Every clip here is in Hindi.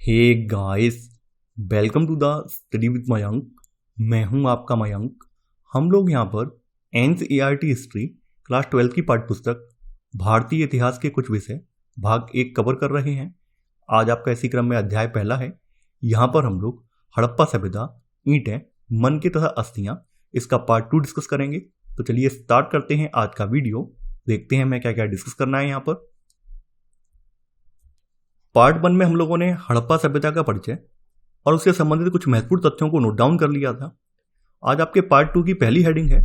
Hey guys, welcome to the study with Mayank. मैं हूं आपका मयंक। हम लोग यहां पर एनसीईआरटी हिस्ट्री क्लास 12 की पाठ्य पुस्तक भारतीय इतिहास के कुछ विषय भाग 1 कवर कर रहे हैं। आज आपका इसी क्रम में अध्याय पहला है। यहाँ पर हम लोग हड़प्पा सभ्यता, ईंटें, मनके तथा अस्थियां, इसका पार्ट 2 डिस्कस करेंगे। तो चलिए स्टार्ट करते हैं आज का वीडियो। देखते हैं मैं क्या क्या डिस्कस करना है। यहाँ पर पार्ट 1 में हम लोगों ने हड़प्पा सभ्यता का परिचय और उससे संबंधित कुछ महत्वपूर्ण तथ्यों को नोट डाउन कर लिया था। आज आपके पार्ट 2 की पहली हेडिंग है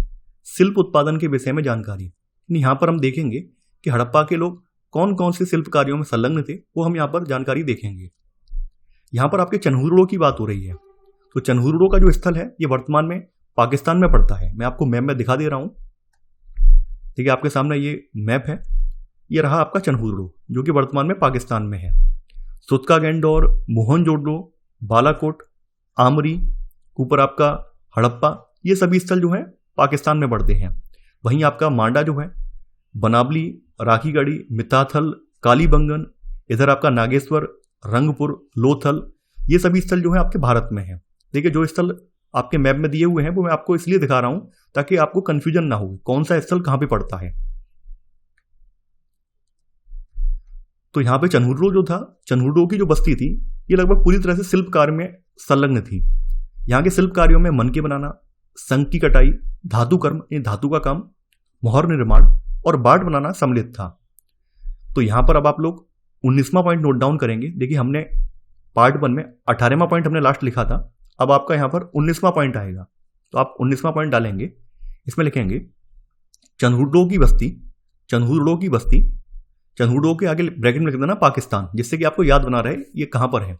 शिल्प उत्पादन के विषय में जानकारी। यहाँ पर हम देखेंगे कि हड़प्पा के लोग कौन कौन से शिल्प कार्यों में संलग्न थे, वो हम यहाँ पर जानकारी देखेंगे। यहाँ पर आपके चन्हुरुड़ों की बात हो रही है। तो चन्हुरुड़ों का जो स्थल है ये वर्तमान में पाकिस्तान में पड़ता है। मैं आपको मैप में दिखा दे रहा हूँ। ठीक है, आपके सामने ये मैप है। ये रहा आपका चन्हुरुड़ो जो कि वर्तमान में पाकिस्तान में है। सुत्कागेंडोर, मोहनजोदड़ो, बालाकोट, आमरी, ऊपर आपका हड़प्पा, ये सभी स्थल जो हैं पाकिस्तान में पड़ते हैं। वहीं आपका मांडा जो है, बनावली, राखीगढ़ी, मिताथल, कालीबंगन, इधर आपका नागेश्वर, रंगपुर, लोथल, ये सभी स्थल जो है आपके भारत में है। देखिए, जो स्थल आपके मैप में दिए हुए हैं वो मैं आपको इसलिए दिखा रहा हूं ताकि आपको कंफ्यूजन ना हो कौन सा स्थल कहां पे पड़ता है। तो यहाँ पे चन्हुरुड़ो जो था, चन्हुरुड़ो की जो बस्ती थी ये लगभग पूरी तरह से शिल्प कार्य में संलग्न थी। यहाँ के शिल्प कार्यों में मनके बनाना, शंख की कटाई, धातु कर्म, धातु का काम, मोहर निर्माण और बाट बनाना सम्मिलित था। तो यहाँ पर अब आप लोग 19वां पॉइंट नोट डाउन करेंगे। देखिए, हमने पार्ट 1 में 18वां पॉइंट हमने लास्ट लिखा था। अब आपका यहाँ पर 19वां पॉइंट आएगा। तो आप 19वां पॉइंट डालेंगे, इसमें लिखेंगे चन्हुरुड़ो की बस्ती, चन्हुरुड़ो की बस्ती, चन्हुरुड़ो के आगे ब्रैकेट में लिख देना पाकिस्तान, जिससे कि आपको याद बना रहे ये कहां पर है।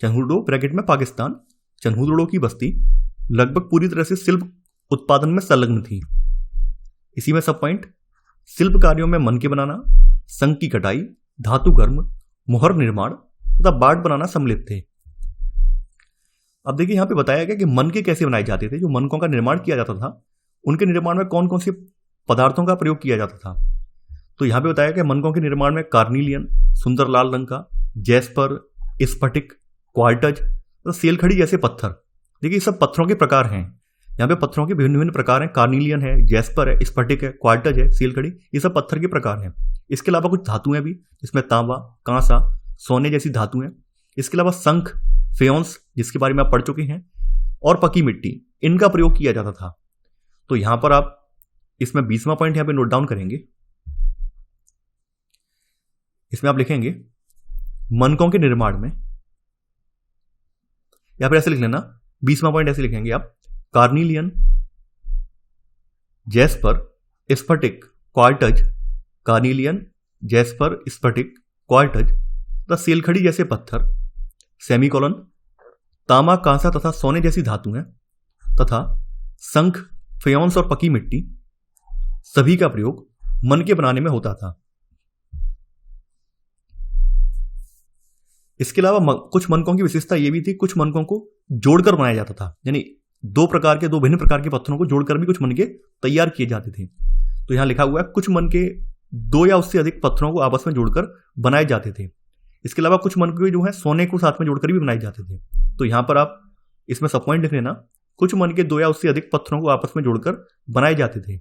चन्हुरुड़ो ब्रैकेट में पाकिस्तान, चन्हुरुड़ो की बस्ती लगभग पूरी तरह से शिल्प उत्पादन में संलग्न थी। इसी में सब पॉइंट शिल्प कार्यों में मनके बनाना, शंख की कटाई, धातु कर्म, मोहर निर्माण तथा बाट बनाना सम्मिलित थे। अब देखिए, यहां पे बताया गया कि मनके कैसे बनाए जाते थे। जो मनकों का निर्माण किया जाता था, उनके निर्माण में कौन कौन से पदार्थों का प्रयोग किया जाता था। तो यहां पे बताया गया मनकों के निर्माण में कार्निलियन, सुंदर लाल रंग का, जैस्पर, स्फटिक, क्वार्टज तो सेलखड़ी जैसे पत्थर। देखिए, सब पत्थरों के प्रकार हैं। यहाँ पे पत्थरों के विभिन्न विभिन्न प्रकार हैं। कार्निलियन है, जैस्पर है, स्फटिक है, क्वार्टज है, सेलखड़ी, ये सब पत्थर के प्रकार हैं। इसके अलावा कुछ धातुएं भी, जिसमें तांबा, कांसा, सोने जैसी धातुएं। इसके अलावा शंख, फेयोंस, जिसके बारे में आप पढ़ चुके हैं, और पकी मिट्टी, इनका प्रयोग किया जाता था। तो यहां पर आप इसमें 20वां पॉइंट यहां पे नोट डाउन करेंगे। इसमें आप लिखेंगे मनकों के निर्माण में, या फिर ऐसे लिख लेना, 20वां पॉइंट ऐसे लिखेंगे आप, कार्निलियन, जैस्पर, स्फटिक, क्वार्टज, कार्निलियन, जैस्पर, स्फटिक, क्वार्टज तथा सेलखड़ी जैसे पत्थर, सेमीकोलन, तांबा, कांसा तथा सोने जैसी धातुएं तथा शंख, फेयोंस और पकी मिट्टी, सभी का प्रयोग मनके बनाने में होता था। इसके अलावा कुछ मनकों की विशेषता यह भी थी, कुछ मनकों को जोड़कर बनाया जाता था। यानी दो भिन्न प्रकार के पत्थरों को जोड़कर भी कुछ मनके तैयार किए जाते थे। तो यहां लिखा हुआ है कुछ मनके 2 या उससे अधिक पत्थरों को आपस में जोड़कर बनाए जाते थे। इसके अलावा कुछ मनके जो है सोने को साथ में जोड़कर भी बनाए जाते थे। तो यहां पर आप इसमें सब पॉइंट लिख लेना, कुछ मनके 2 या उससे अधिक पत्थरों को आपस में जोड़कर बनाए जाते थे।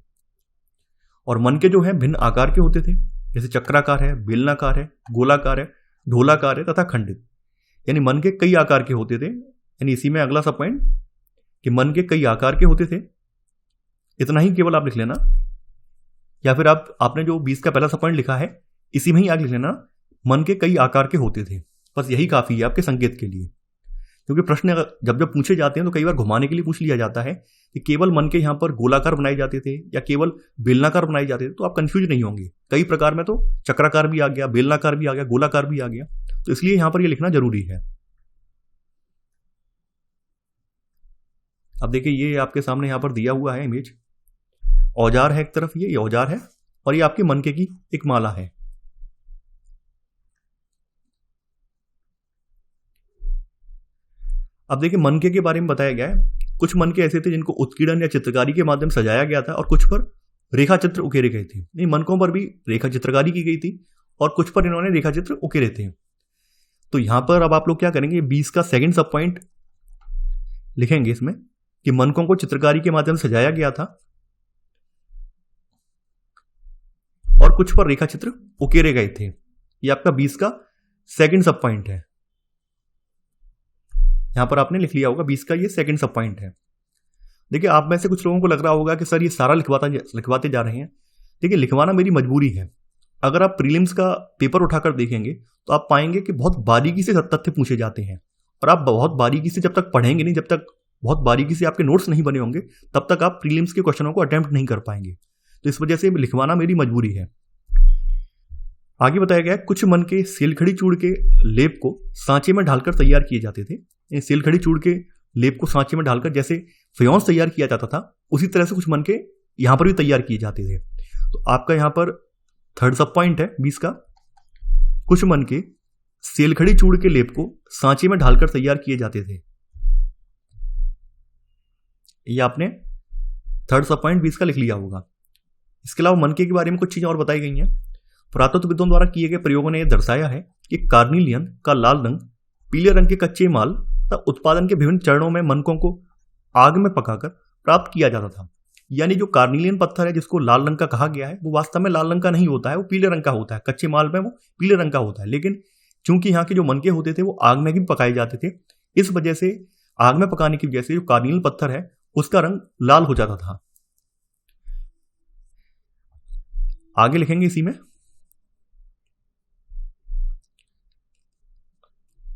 और मनके जो है भिन्न आकार के होते थे, जैसे चक्राकार है, बेलनाकार है, गोलाकार है, ढोलाकार है तथा खंडित। यानी मन के कई आकार के होते थे। यानी इसी में अगला सब पॉइंट कि मन के कई आकार के होते थे। इतना ही केवल आप लिख लेना, या फिर आपने जो 20 का पहला सब पॉइंट लिखा है इसी में ही आगे लिख लेना, मन के कई आकार के होते थे। बस यही काफी है आपके संकेत के लिए। क्योंकि प्रश्न जब जब पूछे जाते हैं तो कई बार घुमाने के लिए पूछ लिया जाता है कि केवल मन के यहाँ पर गोलाकार बनाए जाते थे या केवल बेलनाकार बनाए जाते थे। तो आप कंफ्यूज नहीं होंगे, कई प्रकार में तो चक्राकार भी आ गया, बेलनाकार भी आ गया, गोलाकार भी आ गया। तो इसलिए यहां पर यह लिखना जरूरी है। अब देखिए, ये आपके सामने यहां पर दिया हुआ है इमेज। औजार है एक तरफ, ये औजार है, और ये आपके मनके की एक माला है। अब देखिए, मनके के बारे में बताया गया है। कुछ मनके ऐसे थे जिनको उत्कीर्णन या चित्रकारी के माध्यम से सजाया गया था, और कुछ पर रेखा चित्र उकेरे गए थे। मनकों पर भी रेखा चित्रकारी की गई थी और कुछ पर इन्होंने रेखा चित्र उकेरे थे। तो यहां पर अब आप लोग क्या करेंगे, 20 का सेकंड सब पॉइंट लिखेंगे इसमें कि मनकों को चित्रकारी के माध्यम से सजाया गया था और कुछ पर रेखा चित्र उकेरे गए थे। ये आपका 20 का सेकंड सब पॉइंट है। यहां पर आपने लिख लिया होगा 20 का ये सेकंड सब पॉइंट है। देखिए, आप में से कुछ लोगों को लग रहा होगा कि सर ये सारा लिखवाते जा रहे हैं। देखिए, लिखवाना मेरी मजबूरी है। अगर आप प्रीलिम्स का पेपर उठाकर देखेंगे तो आप पाएंगे कि बहुत बारीकी से तथ्य पूछे जाते हैं और आप बहुत बारीकी से जब तक पढ़ेंगे नहीं, जब तक बहुत बारीकी से आपके नोट्स नहीं बने होंगे, तब तक आप प्रीलिम्स के क्वेश्चनों को अटेम्प्ट नहीं कर पाएंगे। तो इस वजह से लिखवाना मेरी मजबूरी है। आगे बताया गया, कुछ मन के सेलखड़ी चूड़ के लेप को सांचे में ढालकर तैयार किए जाते थे। सेलखड़ी चूड़ के लेप को सांचे में ढालकर जैसे फ्योन्स तैयार किया जाता था, उसी तरह से कुछ मन के यहां पर भी तैयार किए जाते थे। तो आपका यहां पर थर्ड सब पॉइंट है 20 का, कुछ मन के सेलखड़ी चूड़ के लेप को सांचे में ढालकर तैयार किए जाते थे। ये आपने थर्ड सब पॉइंट 20 का लिख लिया होगा। इसके अलावा मनके के बारे में कुछ चीजें और बताई गई हैं। पुरातत्वविदों द्वारा किए गए प्रयोगों ने यह दर्शाया है कि कार्निलियन का लाल रंग पीले रंग के कच्चे माल तथा उत्पादन के विभिन्न चरणों में मनकों को आग में पकाकर प्राप्त किया जाता था। यानी जो कार्निलियन पत्थर है जिसको लाल रंग का कहा गया है, वो वास्तव में लाल रंग का नहीं होता है, वो पीले रंग का होता है। कच्चे माल में वो पीले रंग का होता है, लेकिन चूंकि यहाँ के जो मनके होते थे वो आग में भी पकाए जाते थे, इस वजह से आग में पकाने की वजह से जो कार्निलियन पत्थर है उसका रंग लाल हो जाता था। आगे लिखेंगे इसी में,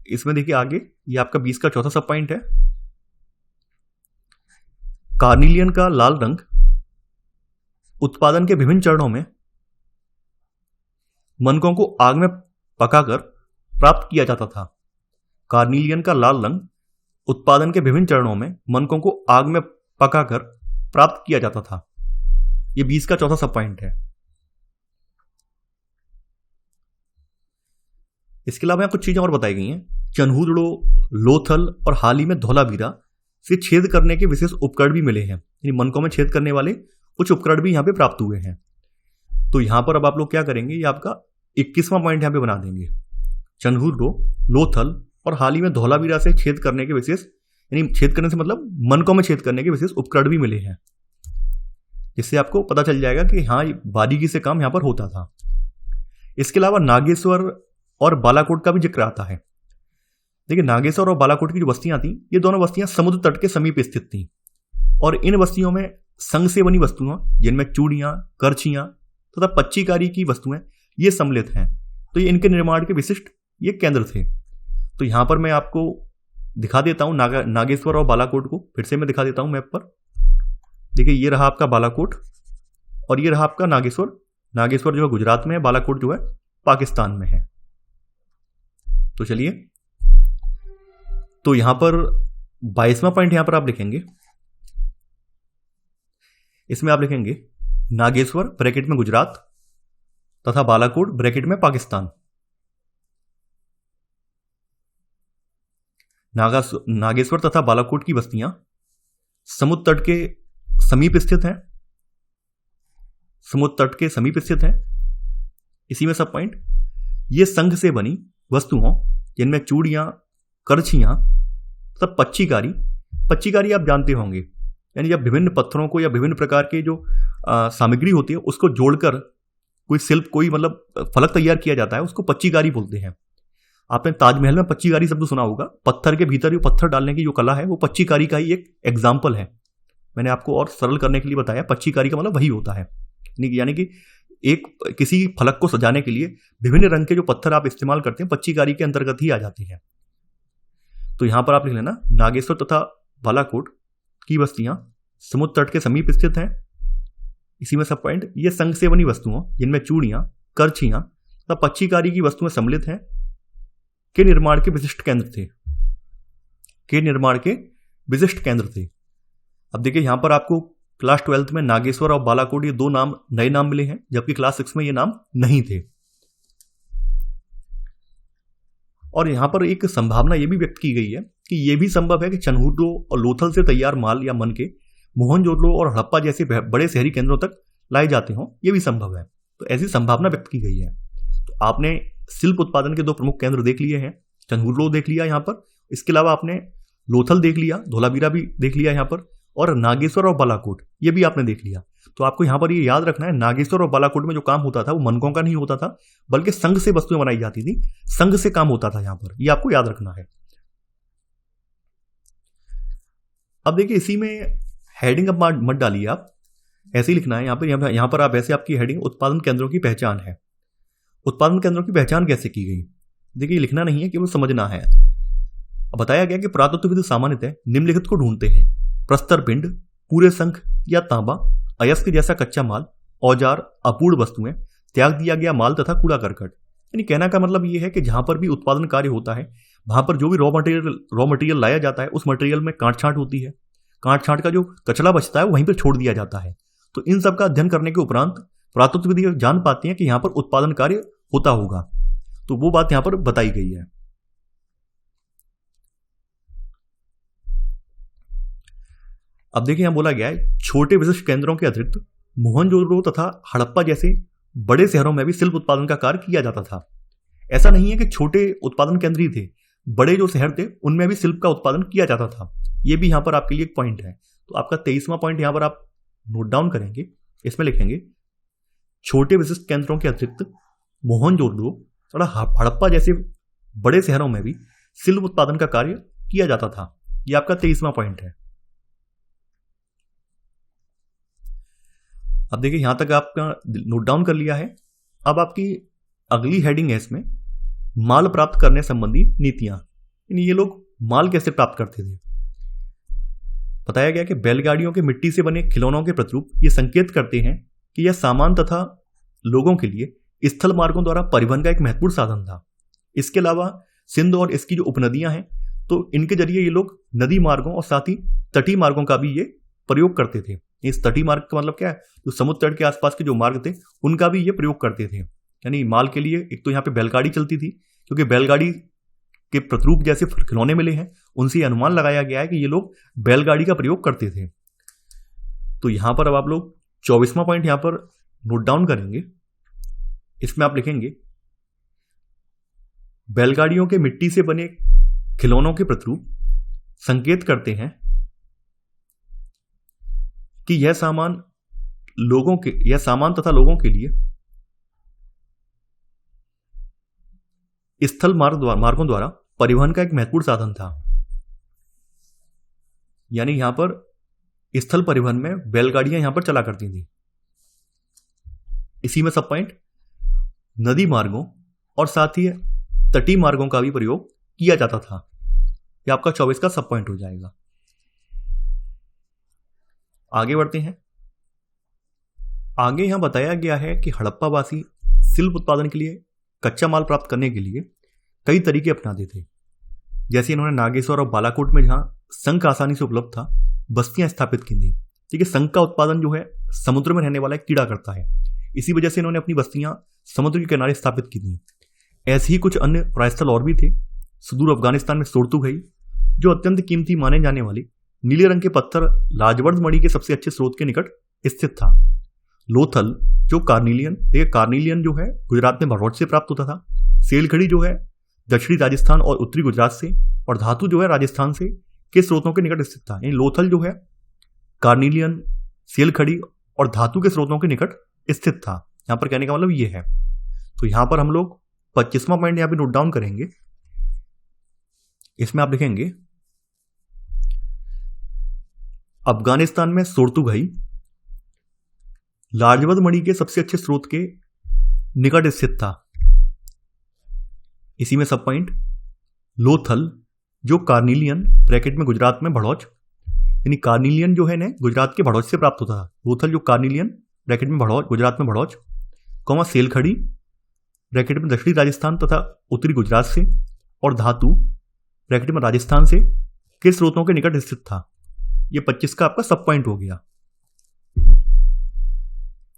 इसमें देखिए आगे, ये आपका 20 का चौथा सब पॉइंट है। कार्निलियन का लाल रंग उत्पादन के विभिन्न चरणों में मनकों को आग में पकाकर प्राप्त किया जाता था। कार्निलियन का लाल रंग उत्पादन के विभिन्न चरणों में मनकों को आग में पकाकर प्राप्त किया जाता था। यह 20 का चौथा सब पॉइंट है। इसके अलावा यहां कुछ चीजें और बताई गई हैं। चन्हूदड़ो, लोथल और हाल ही में धौलावीरा से छेद करने के विशेष उपकरण भी मिले हैं। यानी मनकों में छेद करने वाले कुछ उपकरण भी यहां पे प्राप्त हुए हैं। तो यहां पर अब आप लोग क्या करेंगे, ये आपका 21वां पॉइंट यहां पे बना देंगे। चन्हूदड़ो, लोथल और हाल ही में धौलावीरा से छेद करने के विशेष, यानी छेद करने से मतलब मनकों में छेद करने के विशेष उपकरण भी मिले हैं, जिससे आपको पता चल जाएगा कि हाँ, बारीकी से काम यहां पर होता था। इसके अलावा नागेश्वर और बालाकोट का भी जिक्र आता है। देखिए, नागेश्वर और बालाकोट की जो बस्तियां थी, ये दोनों बस्तियां समुद्र तट के समीप स्थित थी और इन बस्तियों में संग से बनी वस्तुओं, जिनमें चूड़ियां, करछियां तथा पच्चीकारी की वस्तुएं ये सम्मिलित हैं। तो ये इनके निर्माण के विशिष्ट ये केंद्र थे। तो यहां पर मैं आपको दिखा देता हूं नागेश्वर और बालाकोट को, फिर से मैं दिखा देता हूं मैप पर। देखिए, ये रहा आपका बालाकोट और ये रहा आपका नागेश्वर। नागेश्वर जो है गुजरात में है, बालाकोट जो है पाकिस्तान में है। तो चलिए, तो यहां पर 22वां पॉइंट यहां पर आप लिखेंगे। इसमें आप लिखेंगे नागेश्वर ब्रैकेट में गुजरात तथा बालाकोट ब्रैकेट में पाकिस्तान। नागेश्वर तथा बालाकोट की बस्तियां समुद्र तट के समीप स्थित हैं। समुद्र तट के समीप स्थित हैं। इसी में सब पॉइंट, ये संघ से बनी वस्तुओं, जिनमें चूड़ियां, करछियां तथा पच्चीकारी आप जानते होंगे, यानी जब विभिन्न पत्थरों को या विभिन्न प्रकार के जो सामग्री होती है उसको जोड़कर कोई शिल्प, कोई मतलब फलक तैयार किया जाता है, उसको पच्चीकारी बोलते हैं। आपने ताजमहल में पच्चीकारी शब्द सुना होगा। पत्थर के भीतर जो पत्थर डालने की जो कला है वो पच्चीकारी का ही एक एग्जाम्पल है। मैंने आपको और सरल करने के लिए बताया, पच्चीकारी का मतलब वही होता है। यानी कि एक किसी फलक को सजाने के लिए विभिन्न रंग के जो पत्थर आप इस्तेमाल करते हैं पच्चीकारी के अंतर्गत ही आ जाते हैं। तो यहां पर आप लिख लेना, नागेश्वर तथा बालाकोट की बस्तियां समुद्र तट के समीप स्थित हैं। इसी में सब पॉइंट, ये संघ से बनी वस्तुओं, जिनमें चूड़ियां, करछियां तथा पच्चीकारी की वस्तुएं सम्मिलित हैं, के निर्माण के विशिष्ट केंद्र थे। अब देखिए, यहां पर आपको क्लास 12th में नागेश्वर और बालाकोट ये दो नाम, नए नाम मिले हैं, जबकि क्लास 6 में ये नाम नहीं थे। और यहां पर एक संभावना यह भी व्यक्त की गई है कि यह भी संभव है कि चन्हूदड़ो और लोथल से तैयार माल या मनके मोहनजोदड़ो और हड़प्पा जैसे बड़े शहरी केंद्रों तक लाए जाते हों, यह भी संभव है। तो ऐसी संभावना व्यक्त की गई है। तो आपने शिल्प उत्पादन के दो प्रमुख केंद्र देख लिए हैं, चंगुर्लो देख लिया यहाँ पर, इसके अलावा आपने लोथल देख लिया, धोलावीरा भी देख लिया यहाँ पर, और नागेश्वर और बालाकोट ये भी आपने देख लिया। तो आपको यहाँ पर ये याद रखना है, नागेश्वर और बालाकोट में जो काम होता था वो मनकों का नहीं होता था, बल्कि संघ से वस्तुएं बनाई जाती थी, संघ से काम होता था यहाँ पर, ये आपको याद रखना है। अब देखिए इसी में हेडिंग अब मत डालिए, आप ऐसे ही लिखना है यहाँ पर आप ऐसे, आपकी हेडिंग उत्पादन केंद्रों की पहचान है। उत्पादन केंद्रों की पहचान कैसे की गई, देखिए लिखना नहीं है, केवल समझना है। अब बताया गया कि पुरातत्वविद सामान्यतः निम्नलिखित को ढूंढते हैं: प्रस्तर पिंड, पूरे शंख या तांबा, अयस्क जैसा कच्चा माल, औजार, अपूर्ण वस्तुएं, त्याग दिया गया माल तथा कूड़ा करकट। यानी कहना का मतलब ये है कि जहां पर भी उत्पादन कार्य होता है वहां पर जो भी रॉ मटेरियल लाया जाता है उस मटेरियल में काट छांट होती है, काट छांट का जो कचरा बचता है वहीं पर छोड़ दिया जाता है। तो इन सब का अध्ययन करने के उपरांत पुरातत्वविद जान पाते हैं कि यहाँ पर उत्पादन कार्य होता होगा, तो वो बात यहाँ पर बताई गई है। अब देखिए यहां बोला गया है, छोटे विशिष्ट केंद्रों के अतिरिक्त मोहनजोदड़ो तथा हड़प्पा जैसे बड़े शहरों में भी शिल्प उत्पादन का कार्य किया जाता था। ऐसा नहीं है कि छोटे उत्पादन केंद्र ही थे, बड़े जो शहर थे उनमें भी शिल्प का उत्पादन किया जाता था। यह भी यहां पर आपके लिए एक पॉइंट है। तो आपका 23वां पॉइंट यहां पर आप नोट डाउन करेंगे, इसमें लिखेंगे छोटे विशिष्ट केंद्रों के अतिरिक्त मोहनजोदड़ो तथा हड़प्पा जैसे बड़े शहरों में भी शिल्प उत्पादन का कार्य किया जाता था। यह आपका 23वां पॉइंट है। अब देखिए यहां तक आपका नोट डाउन कर लिया है। अब आपकी अगली हेडिंग है इसमें माल प्राप्त करने संबंधी नीतियां। ये लोग माल कैसे प्राप्त करते थे, बताया गया कि बैलगाड़ियों के मिट्टी से बने खिलौनों के प्रतिरूप ये संकेत करते हैं कि यह सामान तथा लोगों के लिए स्थल मार्गों द्वारा परिवहन का एक महत्वपूर्ण साधन था। इसके अलावा सिंध और इसकी जो उपनदियां हैं तो इनके जरिए ये लोग नदी मार्गों और साथ ही तटीय मार्गों का भी ये प्रयोग करते थे। इस तटीय मार्ग का मतलब क्या है, जो समुद्र तट के आसपास के जो मार्ग थे उनका भी ये प्रयोग करते थे। यानी माल के लिए एक तो यहाँ पे बैलगाड़ी चलती थी, क्योंकि बैलगाड़ी के प्रतिरूप जैसे खिलौने मिले हैं उनसे अनुमान लगाया गया है कि ये लोग बैलगाड़ी का प्रयोग करते थे। तो यहां पर अब आप लोग 24वां पॉइंट यहां पर नोट डाउन करेंगे। इसमें आप लिखेंगे बैलगाड़ियों के मिट्टी से बने खिलौनों के प्रतिरूप संकेत करते हैं कि यह सामान तथा लोगों के लिए स्थल मार्गों द्वारा परिवहन का एक महत्वपूर्ण साधन था। यानी यहां पर स्थल परिवहन में बैलगाड़ियां यहां पर चला करती थी। इसी में सब पॉइंट नदी मार्गों और साथ ही तटीय मार्गों का भी प्रयोग किया जाता था। यह आपका 24 का सब पॉइंट हो जाएगा। आगे बढ़ते हैं। आगे यहां बताया गया है कि हड़प्पावासी शिल्प उत्पादन के लिए कच्चा माल प्राप्त करने के लिए कई तरीके अपनाते थे। जैसे इन्होंने नागेश्वर और बालाकोट में जहां शंख आसानी से उपलब्ध था बस्तियां स्थापित की थी। ठीक है, शंख का उत्पादन जो है समुद्र में रहने वाला एक कीड़ा करता है, इसी वजह से इन्होंने अपनी बस्तियां समुद्र के किनारे स्थापित की थी। ऐसे ही कुछ अन्य पर्यस्थल और भी थे। सुदूर अफगानिस्तान में सोर्तुगई, जो अत्यंत कीमती माने जाने वाली नीले रंग के पत्थर लाजवर्द मणि के सबसे अच्छे स्रोत के निकट स्थित था। लोथल, जो कार्निलियन जो है गुजरात में भरौच से प्राप्त होता था। सेलखड़ी जो है दक्षिणी राजस्थान और उत्तरी गुजरात से, और धातु जो है राजस्थान से के स्रोतों के निकट स्थित था। यानी लोथल जो है कार्निलियन, सेलखड़ी और धातु के स्रोतों के निकट स्थित था। यहां पर कहने का मतलब ये है। तो यहां पर हम लोग 25वां पॉइंट यहां पे नोट डाउन करेंगे। इसमें आप लिखेंगे अफगानिस्तान में सोर्तुगई लाजवर्द मणि के सबसे अच्छे स्रोत के निकट स्थित था। इसी में सब पॉइंट लोथल, जो कार्निलियन ब्रैकेट में गुजरात में भड़ौच, यानी कार्निलियन जो है ना गुजरात के भड़ौच से प्राप्त होता था। लोथल जो कार्निलियन ब्रैकेट में भड़ौच, गुजरात में भड़ौच, कौमा सेलखड़ी ब्रैकेट में दक्षिणी राजस्थान तथा उत्तरी गुजरात से, और धातु ब्रैकेट में राजस्थान से के स्रोतों के निकट स्थित था। यह 25 का आपका सब पॉइंट हो गया।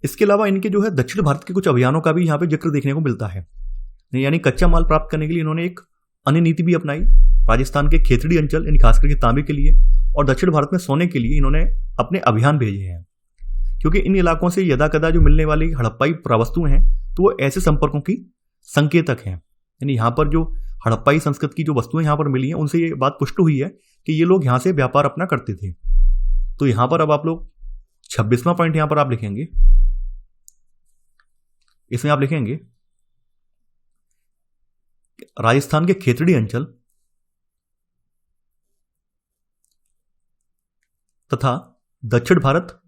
इसके अलावा इनके जो है दक्षिण भारत के कुछ अभियानों का भी यहाँ पे जिक्र देखने को मिलता है। यानी कच्चा माल प्राप्त करने के लिए इन्होंने एक अन्य नीति भी अपनाई। राजस्थान के खेतड़ी अंचल यानी खास करके तांबे के लिए और दक्षिण भारत में सोने के लिए इन्होंने अपने अभियान भेजे हैं, क्योंकि इन इलाकों से यदा कदा जो मिलने वाली हड़प्पाई पुरावस्तुएं हैं तो वो ऐसे संपर्कों की संकेतक हैं। यानी यहाँ पर जो हड़प्पाई संस्कृति की जो वस्तुएं यहाँ पर मिली हैं उनसे ये बात पुष्ट हुई है कि ये लोग यहाँ से व्यापार अपना करते थे। तो यहाँ पर अब आप लोग 26वां पॉइंट यहाँ पर आप लिखेंगे, इसमें आप लिखेंगे राजस्थान के खेतड़ी अंचल तथा दक्षिण भारत,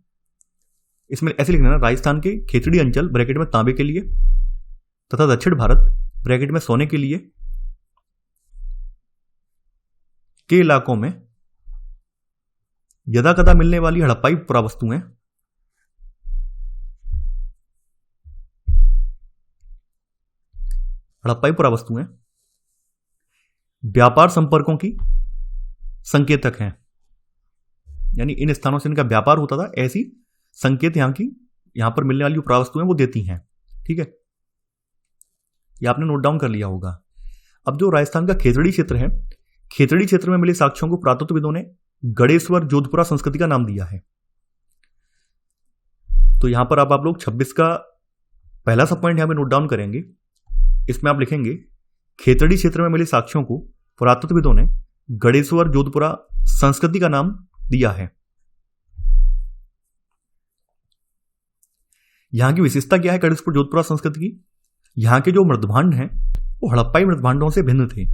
इसमें ऐसे लिखना है राजस्थान के खेतड़ी अंचल ब्रैकेट में तांबे के लिए तथा दक्षिण भारत ब्रैकेट में सोने के लिए के इलाकों में यदा कदा मिलने वाली हड़प्पाई पुरावस्तुएं व्यापार संपर्कों की संकेतक हैं, यानी इन स्थानों से इनका व्यापार होता था, ऐसी संकेत यहां पर मिलने वाली जो पुरावस्तुएं वो देती हैं। ठीक है, ये आपने नोट डाउन कर लिया होगा। अब जो राजस्थान का खेतड़ी क्षेत्र है, खेतड़ी क्षेत्र में मिले साक्ष्यों को पुरातत्वविदों ने गणेश्वर जोधपुरा संस्कृति का नाम दिया है। तो यहां पर अब आप लोग 26 का पहला सब पॉइंट यहां पे नोट डाउन करेंगे। इसमें आप लिखेंगे खेतड़ी क्षेत्र में मिले साक्ष्यों को पुरातत्वविदों ने गणेश्वर जोधपुरा संस्कृति का नाम दिया है। यहां की विशेषता क्या है गणेशपुर जोधपुरा संस्कृति की? यहां के जो मृदभांड हैं वो हड़प्पाई मृदभांडों से भिन्न थे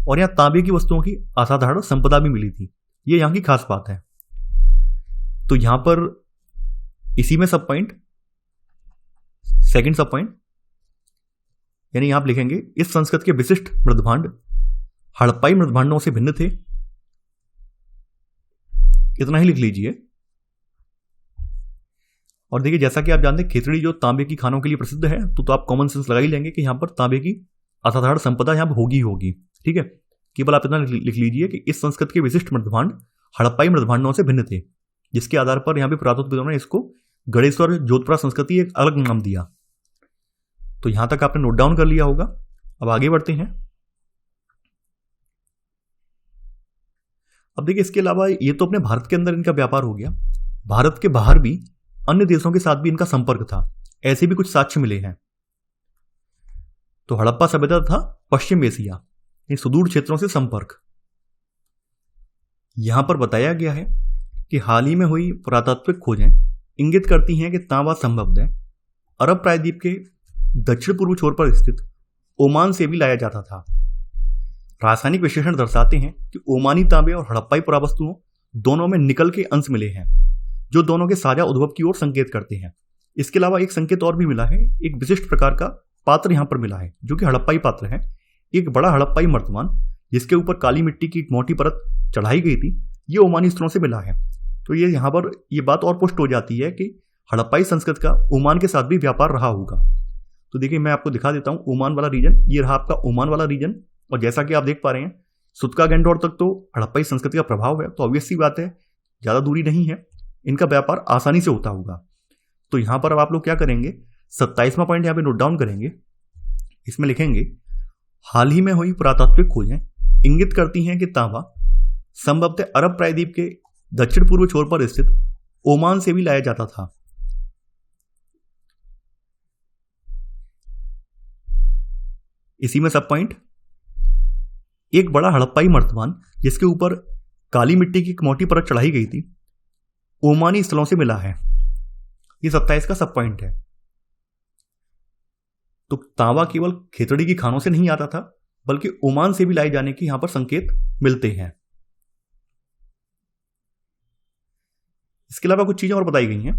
और यहां तांबे की वस्तुओं की असाधारण संपदा भी मिली थी। ये यहां की खास बात है। तो यहां पर इसी में सब पॉइंट, सेकंड सब पॉइंट, यानी यहां आप लिखेंगे इस संस्कृति के विशिष्ट मृदभांड हड़प्पाई मृदभांडों से भिन्न थे। इतना ही लिख लीजिए। और देखिए जैसा कि आप जानते हैं खेतड़ी जो तांबे की खानों के लिए प्रसिद्ध है, तो आप कॉमन सेंस लगा ही लेंगे कि यहां पर तांबे की असाधारण संपदा यहां पर होगी। ठीक है, केवल आप इतना लिख लीजिए कि इस संस्कृति के विशिष्ट मृदभांड हड़प्पाई मृदभांडों से भिन्न थे, जिसके आधार पर यहां पे पुरातत्वविदों ने इसको गणेश्वर जोधपुरा संस्कृति एक अलग नाम दिया। तो यहां तक आपने नोट डाउन कर लिया होगा। अब आगे बढ़ते हैं। अब देखिए इसके अलावा ये तो अपने भारत के अंदर इनका व्यापार हो गया, भारत के बाहर भी अन्य देशों के साथ भी इनका संपर्क था। ऐसे भी कुछ साक्ष्य मिले हैं। तो हड़प्पा सभ्यता था पश्चिम एशिया, इन सुदूर क्षेत्रों से संपर्क। यहां पर बताया गया है कि हाल ही में हुई पुरातात्विक खोजें इंगित करती हैं कि तांबा संभवतः अरब प्रायद्वीप के दक्षिण पूर्व छोर पर स्थित ओमान से भी लाया जाता था। रासायनिक विश्लेषण दर्शाते हैं कि ओमानी तांबे और हड़प्पाई पुरावस्तुओं दोनों में निकल के अंश मिले हैं, जो दोनों के साझा उद्भव की ओर संकेत करते हैं। इसके अलावा एक संकेत और भी मिला है, एक विशिष्ट प्रकार का पात्र यहां पर मिला है जो कि हड़प्पाई पात्र है। एक बड़ा हड़प्पाई मर्तमान जिसके ऊपर काली मिट्टी की एक मोटी परत चढ़ाई गई थी, ये ओमानी स्थलों से मिला है। तो ये यहां पर ये बात और पुष्ट हो जाती है कि हड़प्पाई संस्कृति का ओमान के साथ भी व्यापार रहा होगा। तो देखिए मैं आपको दिखा देता हूं ओमान वाला रीजन, ये रहा आपका ओमान वाला रीजन। और जैसा कि आप देख पा रहे हैं सुतका गैंडोर तक तो हड़प्पाई संस्कृति का प्रभाव है, तो ऑब्वियस सी बात है ज्यादा दूरी नहीं है, इनका व्यापार आसानी से होता होगा। तो यहां पर अब आप लोग क्या करेंगे, 27वां पॉइंट यहां पे नोट डाउन करेंगे। इसमें लिखेंगे हाल ही में हुई पुरातात्विक खोजें इंगित करती हैं कि तांबा संभवतः अरब प्रायद्वीप के दक्षिण पूर्व छोर पर स्थित ओमान से भी लाया जाता था। इसी में सब पॉइंट, एक बड़ा हड़प्पाई मर्तमान जिसके ऊपर काली मिट्टी की एक मोटी परत चढ़ाई गई थी, ओमानी स्थलों से मिला है। ये 27 का सब पॉइंट है। तो तांबा केवल खेतड़ी की खानों से नहीं आता था, बल्कि ओमान से भी लाए जाने के यहां पर संकेत मिलते हैं। इसके अलावा कुछ चीजें और बताई गई हैं।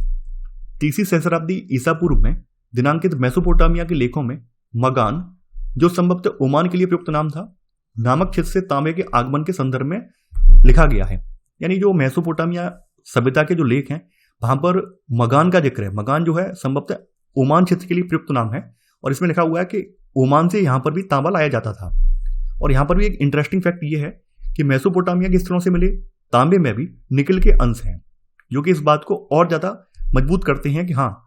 30वीं सहस्राब्दी ईसा पूर्व में दिनांकित मेसोपोटामिया के लेखों में मगान, जो संभवतः ओमान के लिए प्रयुक्त नाम था, नामक क्षेत्र से तांबे के आगमन के संदर्भ में लिखा गया है। यानी जो मेसोपोटामिया सभ्यता के जो लेख हैं वहां पर मगान का जिक्र है। मगान जो है संभवतः ओमान क्षेत्र के लिए प्रयुक्त नाम है और इसमें लिखा हुआ है कि ओमान से यहां पर भी तांबा लाया जाता था। और यहां पर भी एक इंटरेस्टिंग फैक्ट ये है कि मेसोपोटामिया के स्थलों से मिले तांबे में भी निकल के अंश हैं, जो कि इस बात को और ज्यादा मजबूत करते हैं कि हाँ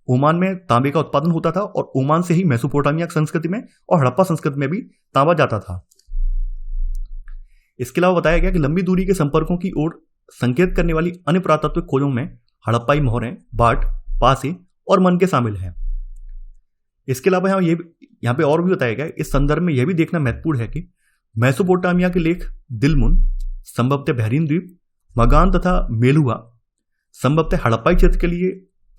ओमान में तांबे का उत्पादन होता था और ओमान से ही मेसोपोटामिया संस्कृति में और हड़प्पा संस्कृति में भी तांबा जाता था। इसके अलावा बताया गया कि लंबी दूरी के संपर्कों की ओर संकेत करने वाली अन्य पुरातत्विक खोजों में हड़प्पाई मोहरें, बाट, पासे और मनके शामिल हैं। इसके अलावा यहाँ पे और भी बताया गया, इस संदर्भ में यह भी देखना महत्वपूर्ण है कि मेसोपोटामिया के लेख दिलमुन, संभवतः बहरीन द्वीप, मगान तथा मेलुआ, संभवतः हड़प्पाई क्षेत्र के लिए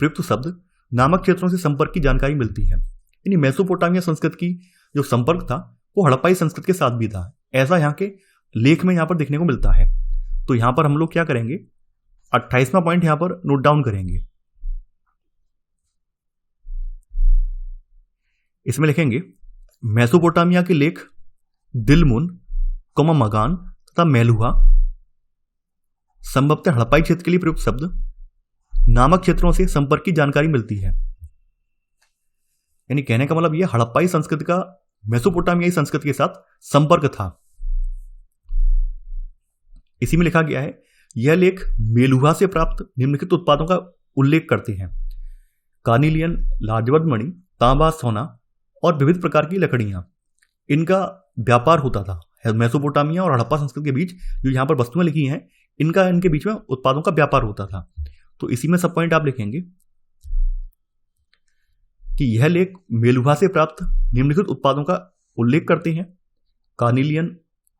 प्रयुक्त शब्द नामक क्षेत्रों से संपर्क की जानकारी मिलती है। यानी मेसोपोटामिया संस्कृत की जो संपर्क था वो हड़प्पाई संस्कृत के साथ भी था, ऐसा यहाँ के लेख में यहाँ पर देखने को मिलता है। तो यहाँ पर हम लोग क्या करेंगे, 28वां पॉइंट यहाँ पर नोट डाउन करेंगे। इसमें लिखेंगे मेसोपोटामिया के लेख दिलमुन, मगान तथा मेलुआ, संभवतः हड़प्पाई क्षेत्र के लिए प्रयुक्त शब्द नामक क्षेत्रों से संपर्क की जानकारी मिलती है। यानी कहने का मतलब यह हड़प्पाई संस्कृति का मेसोपोटामियाई संस्कृति के साथ संपर्क था। इसी में लिखा गया है, यह लेख मेलुआ से प्राप्त निम्नलिखित उत्पादों का उल्लेख करते हैं: कार्निलियन, लाजवंत मणि, तांबा, सोना और विविध प्रकार की लकड़ियां। इनका व्यापार होता था। मेसोपोटामिया और हड़प्पा संस्कृति के बीच जो यहाँ पर वस्तुएं लिखी हैं, इनके बीच में उत्पादों का व्यापार होता था। तो इसी में सब पॉइंट आप लिखेंगे कि यह लेख मेलुआ से प्राप्त निम्नलिखित उत्पादों का उल्लेख करते हैं: कार्निलियन,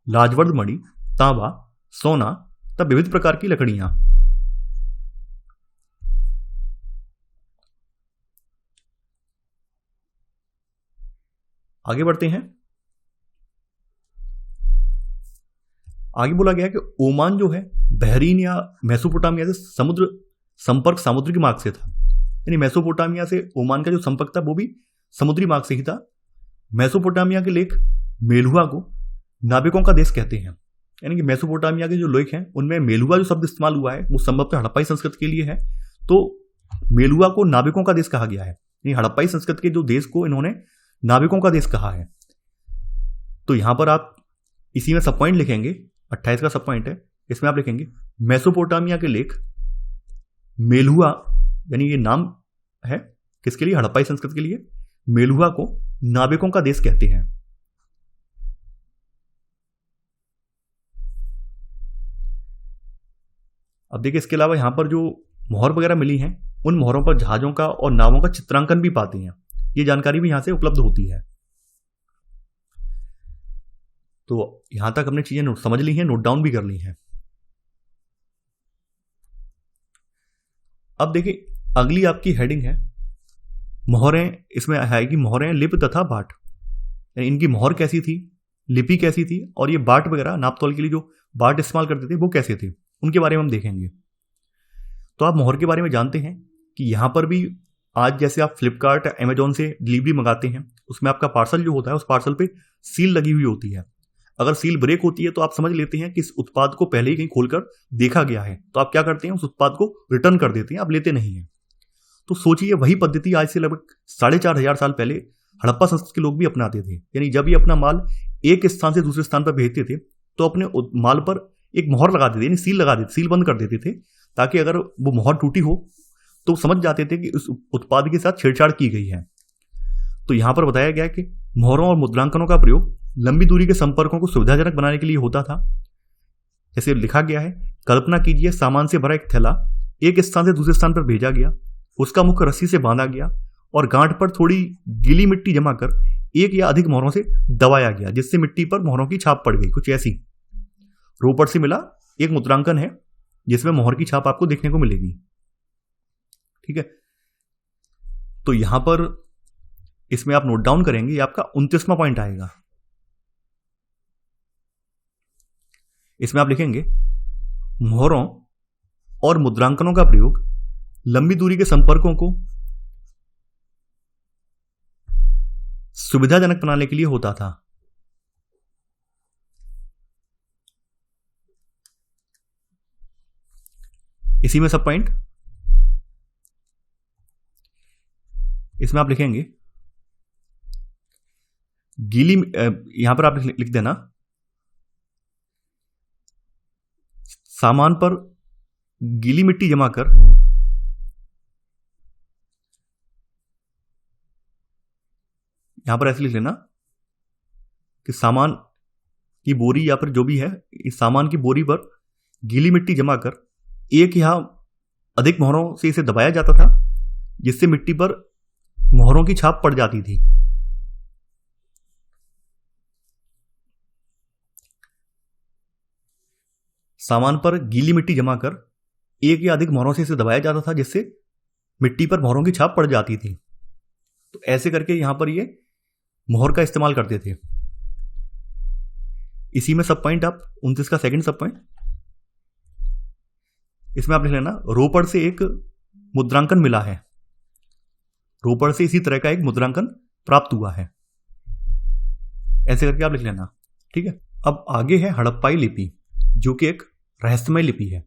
लाजवंत मणि, तांबा, सोना तथा विविध प्रकार की लकड़ियां। आगे बढ़ते हैं। आगे बोला गया कि ओमान जो है बहरीन या मेसोपोटामिया से समुद्र संपर्क सामुद्रिक मार्ग से था। यानी मेसोपोटामिया से ओमान का जो संपर्क था वो भी समुद्री मार्ग से ही था। मेसोपोटामिया के लेख मेलुआ को नाविकों का देश कहते हैं। यानी कि मेसोपोटामिया के जो लेख हैं उनमें मेलुआ जो शब्द इस्तेमाल हुआ है वो संभवतः हड़प्पाई संस्कृति के लिए है। तो मेलुआ को नाविकों का देश कहा गया है। यानी हड़प्पाई संस्कृति के जो देश को इन्होंने नाविकों का देश कहा है। तो यहां पर आप इसी में सब पॉइंट लिखेंगे, 28 का सब पॉइंट है। इसमें आप लिखेंगे मेसोपोटामिया के लेख मेलुआ, यानी ये नाम है किसके लिए, हड़प्पाई संस्कृति के लिए, मेलुआ को नाविकों का देश कहते हैं। अब देखिए इसके अलावा यहां पर जो मोहर वगैरह मिली हैं उन मोहरों पर जहाजों का और नावों का चित्रांकन भी पाते हैं। ये जानकारी भी यहां से उपलब्ध होती है। तो यहां तक हमने चीजें समझ ली हैं, नोट डाउन भी कर ली हैं। अब देखिए अगली आपकी हेडिंग है मोहरें। इसमें आएगी मोहरें, लिपि तथा बाट। यानी इनकी मोहर कैसी थी, लिपि कैसी थी, और ये बाट वगैरह नापतोल के लिए जो बाट इस्तेमाल करते थे वो कैसे थे, उनके बारे में हम देखेंगे। तो आप मोहर के बारे में जानते हैं कि यहां पर भी आज जैसे आप फ्लिपकार्ट, अमेजोन से डिलीवरी मंगाते हैं, उसमें आपका पार्सल जो होता है उस पार्सल पे सील लगी हुई होती है। अगर सील ब्रेक होती है तो आप समझ लेते हैं कि इस उत्पाद को पहले ही कहीं खोलकर देखा गया है। तो आप क्या करते हैं, उस उत्पाद को रिटर्न कर देते हैं, आप लेते नहीं हैं। तो सोचिए वही पद्धति आज से लगभग 4500 साल पहले हड़प्पा संस्कृति के लोग भी अपनाते थे। यानी जब ये अपना माल एक स्थान से दूसरे स्थान पर भेजते थे तो अपने माल पर एक मोहर लगा देते, यानी सील लगा देते, सील बंद कर देते थे, ताकि अगर वो मोहर टूटी हो तो समझ जाते थे कि उस उत्पाद के साथ छेड़छाड़ की गई है। तो यहां पर बताया गया कि मोहरों और मुद्रांकनों का प्रयोग लंबी दूरी के संपर्कों को सुविधाजनक बनाने के लिए होता था। जैसे लिखा गया है, कल्पना कीजिए सामान से भरा एक थैला एक स्थान से दूसरे स्थान पर भेजा गया, उसका मुख रस्सी से बांधा गया और गांठ पर थोड़ी गीली मिट्टी जमा कर एक या अधिक मोहरों से दबाया गया, जिससे मिट्टी पर मोहरों की छाप पड़ गई। कुछ ऐसी रोपड़ से मिला एक मुद्रांकन है जिसमें मोहर की छाप आपको देखने को मिलेगी। ठीक है, तो यहां पर इसमें आप नोट डाउन करेंगे, ये आपका 29वां पॉइंट आएगा। इसमें आप लिखेंगे मोहरों और मुद्रांकनों का प्रयोग लंबी दूरी के संपर्कों को सुविधाजनक बनाने के लिए होता था। इसी में सब पॉइंट, इसमें आप लिखेंगे गीली, यहां पर आप लिख देना सामान पर गीली मिट्टी जमा कर यहां पर ऐसे लिख लेना कि सामान की बोरी या फिर जो भी है, इस सामान की बोरी पर गीली मिट्टी जमा कर एक या अधिक मोहरों से इसे दबाया जाता था, जिससे मिट्टी पर मोहरों की छाप पड़ जाती थी। सामान पर गीली मिट्टी जमा कर एक या अधिक मोहरों से इसे दबाया जाता था, जिससे मिट्टी पर मोहरों की छाप पड़ जाती थी। तो ऐसे करके यहां पर ये मोहर का इस्तेमाल करते थे। इसी में सब पॉइंट आप 29 का सेकंड सब पॉइंट, इसमें आप लिख लेना, रोपड़ से एक मुद्रांकन मिला है। रोपड़ से इसी तरह का एक मुद्रांकन प्राप्त हुआ है। ऐसे करके आप लिख लेना, ठीक है। अब आगे है हड़प्पाई लिपि, जो कि एक रहस्यमय लिपि है।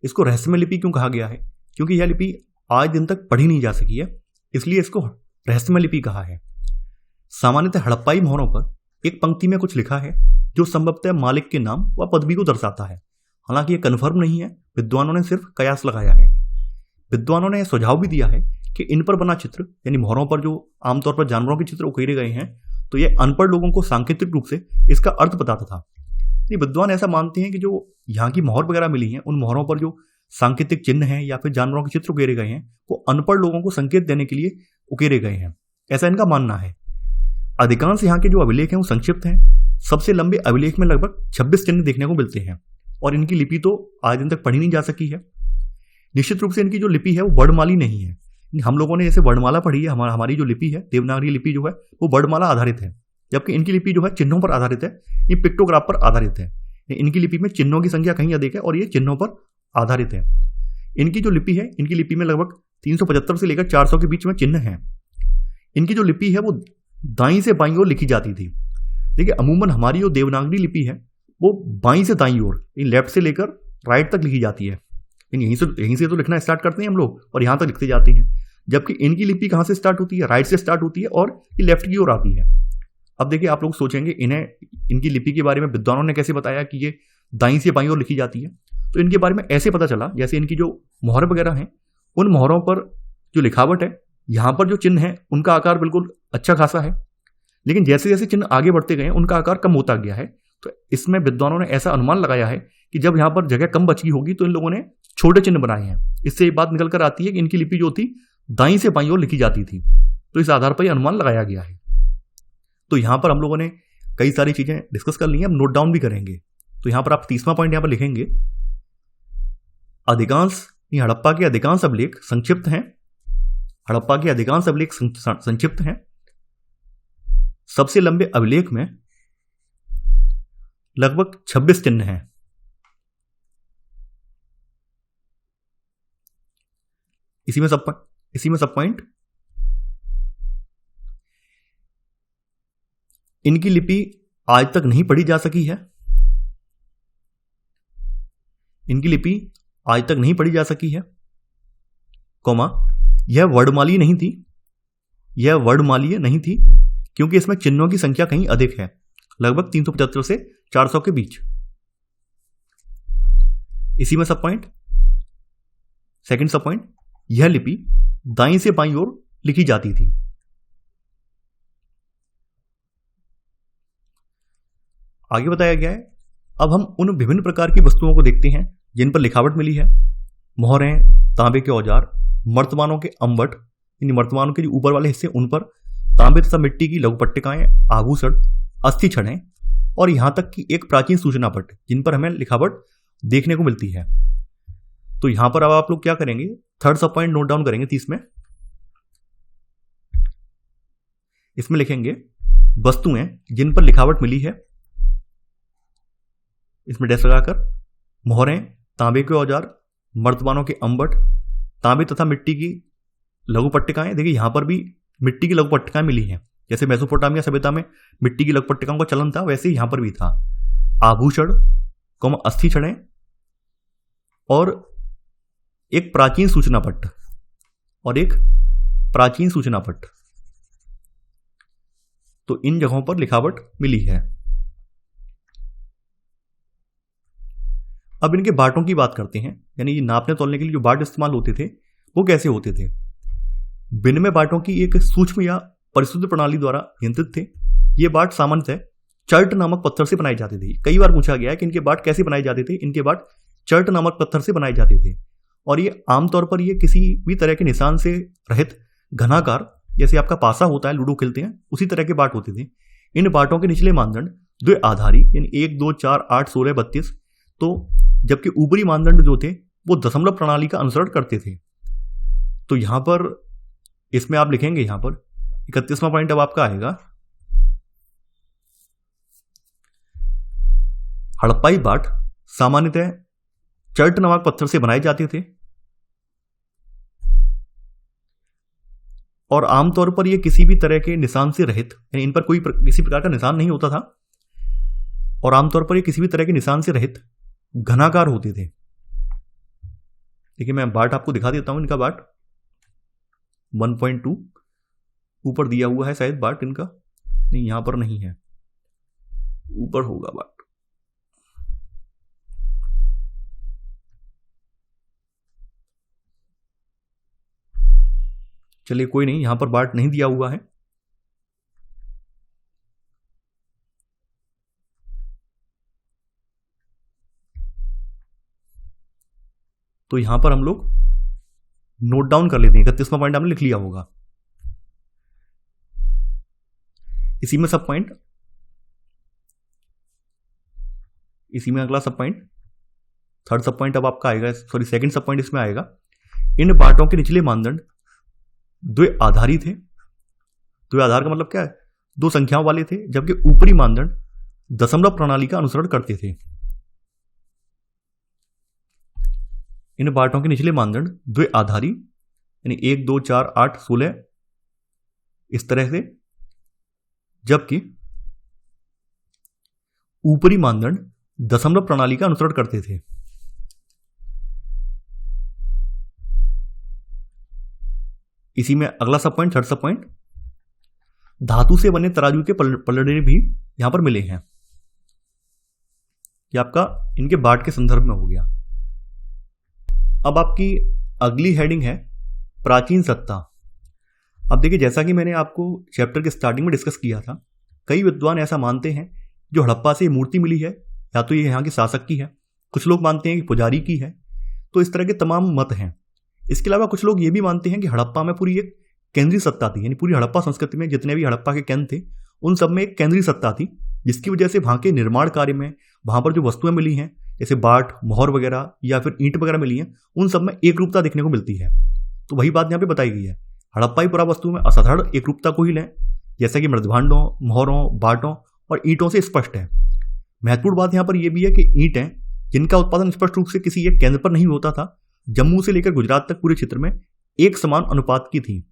इसको रहस्यमय लिपि क्यों कहा गया है? क्योंकि यह लिपि आज दिन तक पढ़ी नहीं जा सकी है, इसलिए इसको रहस्यमय लिपि कहा है। सामान्यतः हड़प्पाई मोहरों पर एक पंक्ति में कुछ लिखा है जो संभवतः मालिक के नाम व पदवी को दर्शाता है। हालांकि यह कन्फर्म नहीं है, विद्वानों ने सिर्फ कयास लगाया है। विद्वानों ने यह सुझाव भी दिया है कि इन पर बना चित्र, यानी मोहरों पर जो आमतौर पर जानवरों के चित्र उकेरे गए हैं, तो यह अनपढ़ लोगों को सांकेतिक रूप से इसका अर्थ बताता था। ये विद्वान ऐसा मानते हैं कि जो यहाँ की मोहर वगैरह मिली हैं, उन मोहरों पर जो सांकेतिक चिन्ह हैं या फिर जानवरों के चित्र उकेरे गए हैं, वो अनपढ़ लोगों को संकेत देने के लिए उकेरे गए हैं, ऐसा इनका मानना है। अधिकांश यहाँ के जो अभिलेख हैं वो संक्षिप्त हैं। सबसे लंबे अभिलेख में लगभग 26 चिन्ह देखने को मिलते हैं, और इनकी लिपि तो आज दिन तक पढ़ी नहीं जा सकी है। निश्चित रूप से इनकी जो लिपि है वो वर्णमाली नहीं है। हम लोगों ने जैसे वर्णमाला पढ़ी है, हमारी जो लिपि है, देवनागरी लिपि जो है वो वर्णमाला आधारित है, जबकि इनकी लिपि जो है चिन्हों पर आधारित है, ये पिक्टोग्राफ पर आधारित है। इनकी लिपि में चिन्हों की संख्या कहीं अधिक है और ये चिन्हों पर आधारित है। इनकी जो लिपि है, इनकी लिपि में लगभग 375 से लेकर 400 के बीच में चिन्ह हैं। इनकी जो लिपि है वो दाईं से बाईं ओर लिखी जाती थी। देखिए, अमूमन हमारी जो देवनागरी लिपि है वो बाईं से दाईं ओर, लेफ्ट से लेकर राइट तक लिखी जाती है। यहीं से तो लिखना स्टार्ट करते हैं हम लोग और यहाँ तक लिखते जाते हैं, जबकि इनकी लिपि कहाँ से स्टार्ट होती है? राइट से स्टार्ट होती है और ये लेफ्ट की ओर आती है। अब देखिए, आप लोग सोचेंगे इनकी लिपि के बारे में विद्वानों ने कैसे बताया कि ये दाईं से बाईं ओर लिखी जाती है। तो इनके बारे में ऐसे पता चला, जैसे इनकी जो मोहर वगैरह हैं, उन मोहरों पर जो लिखावट है, यहाँ पर जो चिन्ह है उनका आकार बिल्कुल अच्छा खासा है, लेकिन जैसे जैसे चिन्ह आगे बढ़ते गए उनका आकार कम होता गया है। तो इसमें विद्वानों ने ऐसा अनुमान लगाया है कि जब यहाँ पर जगह कम बची होगी तो इन लोगों ने छोटे चिन्ह बनाए हैं। इससे ये बात निकल कर आती है कि इनकी लिपि जो थी दाईं से बाईं ओर लिखी जाती थी। तो इस आधार पर यह अनुमान लगाया गया है। तो यहाँ पर हम लोगों ने कई सारी चीजें डिस्कस कर ली हैं, हम नोट डाउन भी करेंगे। तो यहाँ पर आप 30वां पॉइंट यहाँ पर लिखेंगे, हड़प्पा के अधिकांश अभिलेख संक्षिप्त हैं। हड़प्पा के अधिकांश अभिलेख संक्षिप्त हैं। सबसे लंबे अभिलेख में लगभग 26 चिन्ह हैं। इसी में सब पॉइंट, इनकी लिपि आज तक नहीं पढ़ी जा सकी है। इनकी लिपि आज तक नहीं पढ़ी जा सकी है, यह वर्णमालीय नहीं थी, क्योंकि इसमें चिन्हों की संख्या कहीं अधिक है, लगभग 375 से 400 के बीच। इसी में सब पॉइंट, सेकंड सब पॉइंट, यह लिपि दाईं से बाईं ओर लिखी जाती थी। आगे बताया गया है, अब हम उन विभिन्न प्रकार की वस्तुओं को देखते हैं जिन पर लिखावट मिली है। मोहरें, तांबे के औजार, मर्तमानों के अम्बट, इन मर्तमानों के जो ऊपर वाले हिस्से उन पर तांबे तथा मिट्टी की लघु पट्टिकाएं, आभूषण, अस्थि छड़ें और यहां तक कि एक प्राचीन सूचना पट, जिन पर हमें लिखावट देखने को मिलती है। तो यहां पर अब आप लोग क्या करेंगे, थर्ड सब पॉइंट नोट डाउन करेंगे 30 में। इसमें लिखेंगे वस्तुएं जिन पर लिखावट मिली है, इसमें डैश लगाकर, मोहरें, तांबे के औजार, मर्तबानों के अम्बट, तांबे तथा मिट्टी की लघु पट्टिकाएं। देखिए, यहां पर भी मिट्टी की लघु पट्टिकाएं मिली हैं। जैसे मेसोपोटामिया सभ्यता में मिट्टी की लघु पट्टिकाओं का चलन था, वैसे ही यहां पर भी था। आभूषण, अस्थि छड़ें और एक प्राचीन सूचना पट, तो इन जगहों पर लिखावट मिली है। अब इनके बाटों की बात करते हैं, यानी ये नापने तोलने के लिए जो बाट इस्तेमाल होते थे वो कैसे होते थे। विनिमय बाटों की एक सूक्ष्म या परिशुद्ध प्रणाली द्वारा नियंत्रित थे। ये बाट सामान्यतः चर्ट नामक पत्थर से बनाए जाते थे। कई बार पूछा गया है कि इनके बाट कैसे बनाए जाते थे। इनके बाट चर्ट नामक पत्थर से बनाए जाते थे और ये आमतौर पर ये किसी भी तरह के निशान से रहित घनाकार, जैसे आपका पासा होता है, लूडो खेलते हैं, उसी तरह के बाट होते थे। इन बाटों के निचले मानदंड द्विआधारी, यानी 1, 2, 4, 8, 16, 32, तो जबकि ऊपरी मानदंड जो थे वो दशमलव प्रणाली का अनुसरण करते थे। तो यहां पर इसमें आप लिखेंगे, यहां पर 31वां पॉइंट अब आपका आएगा, हड़प्पाई बाट सामान्यतः चर्ट नामक पत्थर से बनाए जाते थे और आमतौर पर ये किसी भी तरह के निशान से रहित, यानी इन पर किसी प्रकार का निशान नहीं होता था और आमतौर पर ये किसी भी तरह के निशान से रहित घनाकार होते थे। देखिए मैं बाट आपको दिखा देता हूं, इनका बाट 1.2 ऊपर दिया हुआ है शायद बाट इनका, नहीं यहां पर नहीं है, ऊपर होगा बाट। चलिए कोई नहीं, यहां पर बाट नहीं दिया हुआ है। तो यहां पर हम लोग नोट डाउन कर लेते हैं, 31वां पॉइंट आपने लिख लिया होगा। इसी में सब पॉइंट, इसी में अगला सब पॉइंट, थर्ड सब पॉइंट अब आपका आएगा, सॉरी सेकंड सब पॉइंट इसमें आएगा। इन बाटों के निचले मानदंड द्विआधारी थे। द्विआधार का मतलब क्या है? दो संख्याओं वाले थे, जबकि ऊपरी मानदंड दशमलव प्रणाली का अनुसरण करते थे। इन बाटों के निचले मानदंड द्विआधारी यानी 1, 2, 4, 8, 16 इस तरह से, जबकि ऊपरी मानदंड दशमलव प्रणाली का अनुसरण करते थे। इसी में अगला सब पॉइंट, थर्ड सब पॉइंट, धातु से बने तराजू के पलड़े भी यहां पर मिले हैं। यह आपका इनके बाट के संदर्भ में हो गया। अब आपकी अगली हेडिंग है प्राचीन सत्ता। अब देखिए, जैसा कि मैंने आपको चैप्टर के स्टार्टिंग में डिस्कस किया था, कई विद्वान ऐसा मानते हैं जो हड़प्पा से मूर्ति मिली है या तो ये यहाँ के शासक की है, कुछ लोग मानते हैं कि पुजारी की है। तो इस तरह के तमाम मत हैं। इसके अलावा कुछ लोग ये भी मानते हैं कि हड़प्पा में पूरी एक केंद्रीय सत्ता थी, यानी पूरी हड़प्पा संस्कृति में जितने भी हड़प्पा के केंद्र थे उन सब में एक केंद्रीय सत्ता थी, जिसकी वजह से वहां के निर्माण कार्य में, वहां पर जो वस्तुएं मिली हैं जैसे बाट, मोहर वगैरह या फिर ईंट वगैरह मिली हैं, उन सब में एक रूपता देखने को मिलती है। तो वही बात यहाँ पे बताई गई है, हड़प्पाई पुरावस्तु में असाधारण एक रूपता को ही लें, जैसा कि मृदभांडों, मोहरों, बाटों और ईंटों से स्पष्ट है। महत्वपूर्ण बात यहाँ पर यह भी है कि ईंटें जिनका उत्पादन स्पष्ट रूप से किसी एक केंद्र पर नहीं होता था, जम्मू से लेकर गुजरात तक पूरे क्षेत्र में एक समान अनुपात की थी।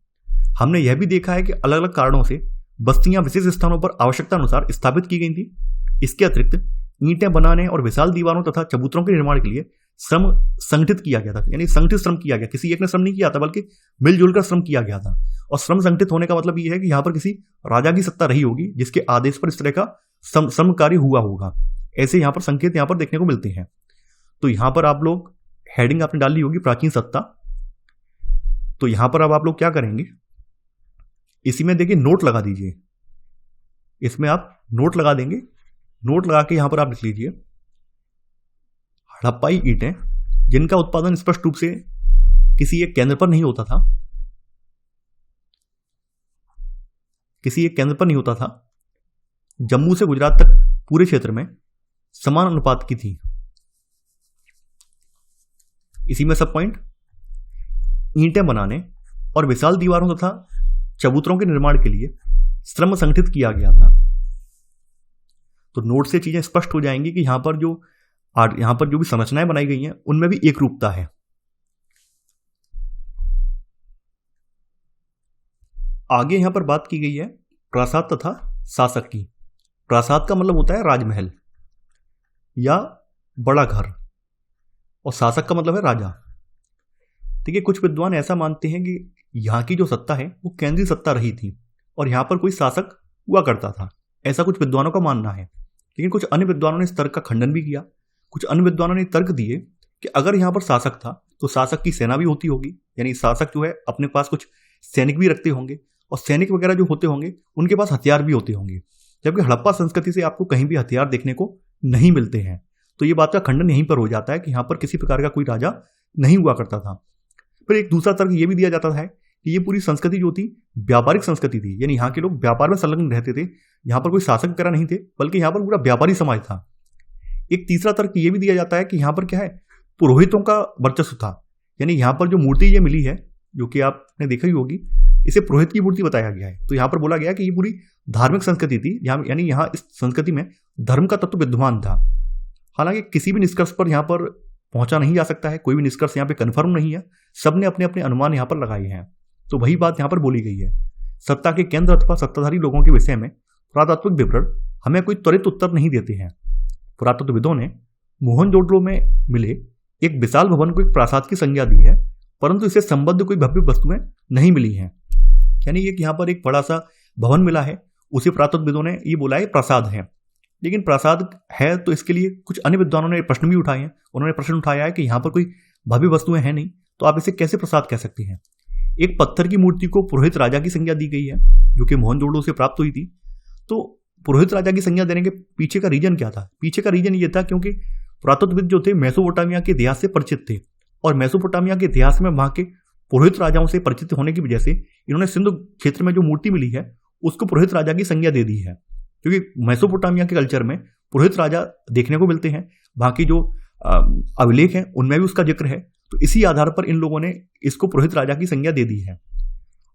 हमने यह भी देखा है कि अलग अलग कारणों से बस्तियां विशेष स्थानों पर आवश्यकता अनुसार स्थापित की गई थी। इसके अतिरिक्त ईंटें बनाने और विशाल दीवारों तथा चबूतरों के निर्माण के लिए श्रम संगठित किया गया था, यानी संगठित श्रम किया गया, किसी एक ने श्रम नहीं किया था बल्कि मिलजुल कर श्रम किया गया था। और श्रम संगठित होने का मतलब यह है कि यहाँ पर किसी राजा की सत्ता रही होगी जिसके आदेश पर इस तरह का श्रम कार्य हुआ होगा। ऐसे यहाँ पर संकेत यहाँ पर देखने को मिलते हैं। तो यहाँ पर आप लोग हेडिंग आपने डाली होगी प्राचीन सत्ता। तो यहां पर अब आप लोग क्या करेंगे, इसी में देखिए नोट लगा दीजिए, इसमें आप नोट लगा देंगे। नोट लगा के यहां पर आप लिख लीजिए हड़प्पाई ईंटें जिनका उत्पादन स्पष्ट रूप से किसी एक केंद्र पर नहीं होता था, किसी एक केंद्र पर नहीं होता था, जम्मू से गुजरात तक पूरे क्षेत्र में समान अनुपात की थी। इसी में सब पॉइंट, ईंटें बनाने और विशाल दीवारों तथा चबूतरों के निर्माण के लिए श्रम संगठित किया गया था। तो नोट से चीजें स्पष्ट हो जाएंगी कि यहां पर जो भी संरचनाएं बनाई गई हैं उनमें भी एक रूपता है। आगे यहां पर बात की गई है प्रासाद तथा शासक की। प्रासाद का मतलब होता है राजमहल या बड़ा घर, और शासक का मतलब है राजा। देखिए, कुछ विद्वान ऐसा मानते हैं कि यहाँ की जो सत्ता है वो केंद्रीय सत्ता रही थी और यहाँ पर कोई शासक हुआ करता था, ऐसा कुछ विद्वानों का मानना है। लेकिन कुछ अन्य विद्वानों ने इस तर्क का खंडन भी किया। कुछ अन्य विद्वानों ने तर्क दिए कि अगर यहाँ पर शासक था तो शासक की सेना भी होती होगी, यानी शासक जो है अपने पास कुछ सैनिक भी रखते होंगे और सैनिक वगैरह जो होते होंगे उनके पास हथियार भी होते होंगे, जबकि हड़प्पा संस्कृति से आपको कहीं भी हथियार देखने को नहीं मिलते हैं। तो ये बात का खंडन यहीं पर हो जाता है कि यहाँ पर किसी प्रकार का कोई राजा नहीं हुआ करता था। फिर एक दूसरा तर्क ये भी दिया जाता है कि ये पूरी संस्कृति जो थी व्यापारिक संस्कृति थी, यानी यहाँ के लोग व्यापार में संलग्न रहते थे। यहाँ पर कोई शासक वगैरह नहीं थे, बल्कि यहाँ पर पूरा व्यापारी समाज था। एक तीसरा तर्क ये भी दिया जाता है कि यहाँ पर क्या है, पुरोहितों का वर्चस्व था। यानी यहाँ पर जो मूर्ति ये मिली है, जो कि आपने देखा ही होगी, इसे पुरोहित की मूर्ति बताया गया है। तो यहाँ पर बोला गया कि ये पूरी धार्मिक संस्कृति थी, यानी यहाँ इस संस्कृति में धर्म का तत्व विद्यमान था। हालांकि किसी भी निष्कर्ष पर यहाँ पर पहुंचा नहीं जा सकता है, कोई भी निष्कर्ष यहाँ पे कन्फर्म नहीं है, सबने अपने अपने अनुमान यहाँ पर लगाए हैं। तो वही बात यहाँ पर बोली गई है। सत्ता के केंद्र अथवा सत्ताधारी लोगों के विषय में पुरातात्विक विवरण हमें कोई त्वरित उत्तर नहीं देते हैं। पुरातत्वविदों ने मोहनजोदड़ो में मिले एक विशाल भवन को एक प्रासाद की संज्ञा दी है, परंतु इससे संबद्ध कोई भव्य वस्तुएं नहीं मिली हैं। यानी एक यहाँ पर एक बड़ा सा भवन मिला है, उसे पुरातत्वविदों ने ये बोला है प्रासाद है। लेकिन प्रासाद है तो इसके लिए कुछ अन्य विद्वानों ने प्रश्न भी उठाए हैं। उन्होंने प्रश्न उठाया है कि यहाँ पर कोई भव्य वस्तुएं हैं नहीं, तो आप इसे कैसे प्रासाद कह सकते हैं। एक पत्थर की मूर्ति को पुरोहित राजा की संज्ञा दी गई है, जो कि मोहनजोदड़ो से प्राप्त हुई थी। तो पुरोहित राजा की संज्ञा देने के पीछे का रीजन क्या था? पीछे का रीजन ये था क्योंकि पुरातत्वविद जो थे मेसोपोटामिया के इतिहास से परिचित थे, और मेसोपोटामिया के इतिहास में वहां के पुरोहित राजाओं से परिचित होने की वजह से इन्होंने सिंधु क्षेत्र में जो मूर्ति मिली है उसको पुरोहित राजा की संज्ञा दे दी है। क्योंकि मेसोपोटामिया के कल्चर में पुरोहित राजा देखने को मिलते हैं, वहां की जो अभिलेख हैं उनमें भी उसका जिक्र है। तो इसी आधार पर इन लोगों ने इसको पुरोहित राजा की संज्ञा दे दी है।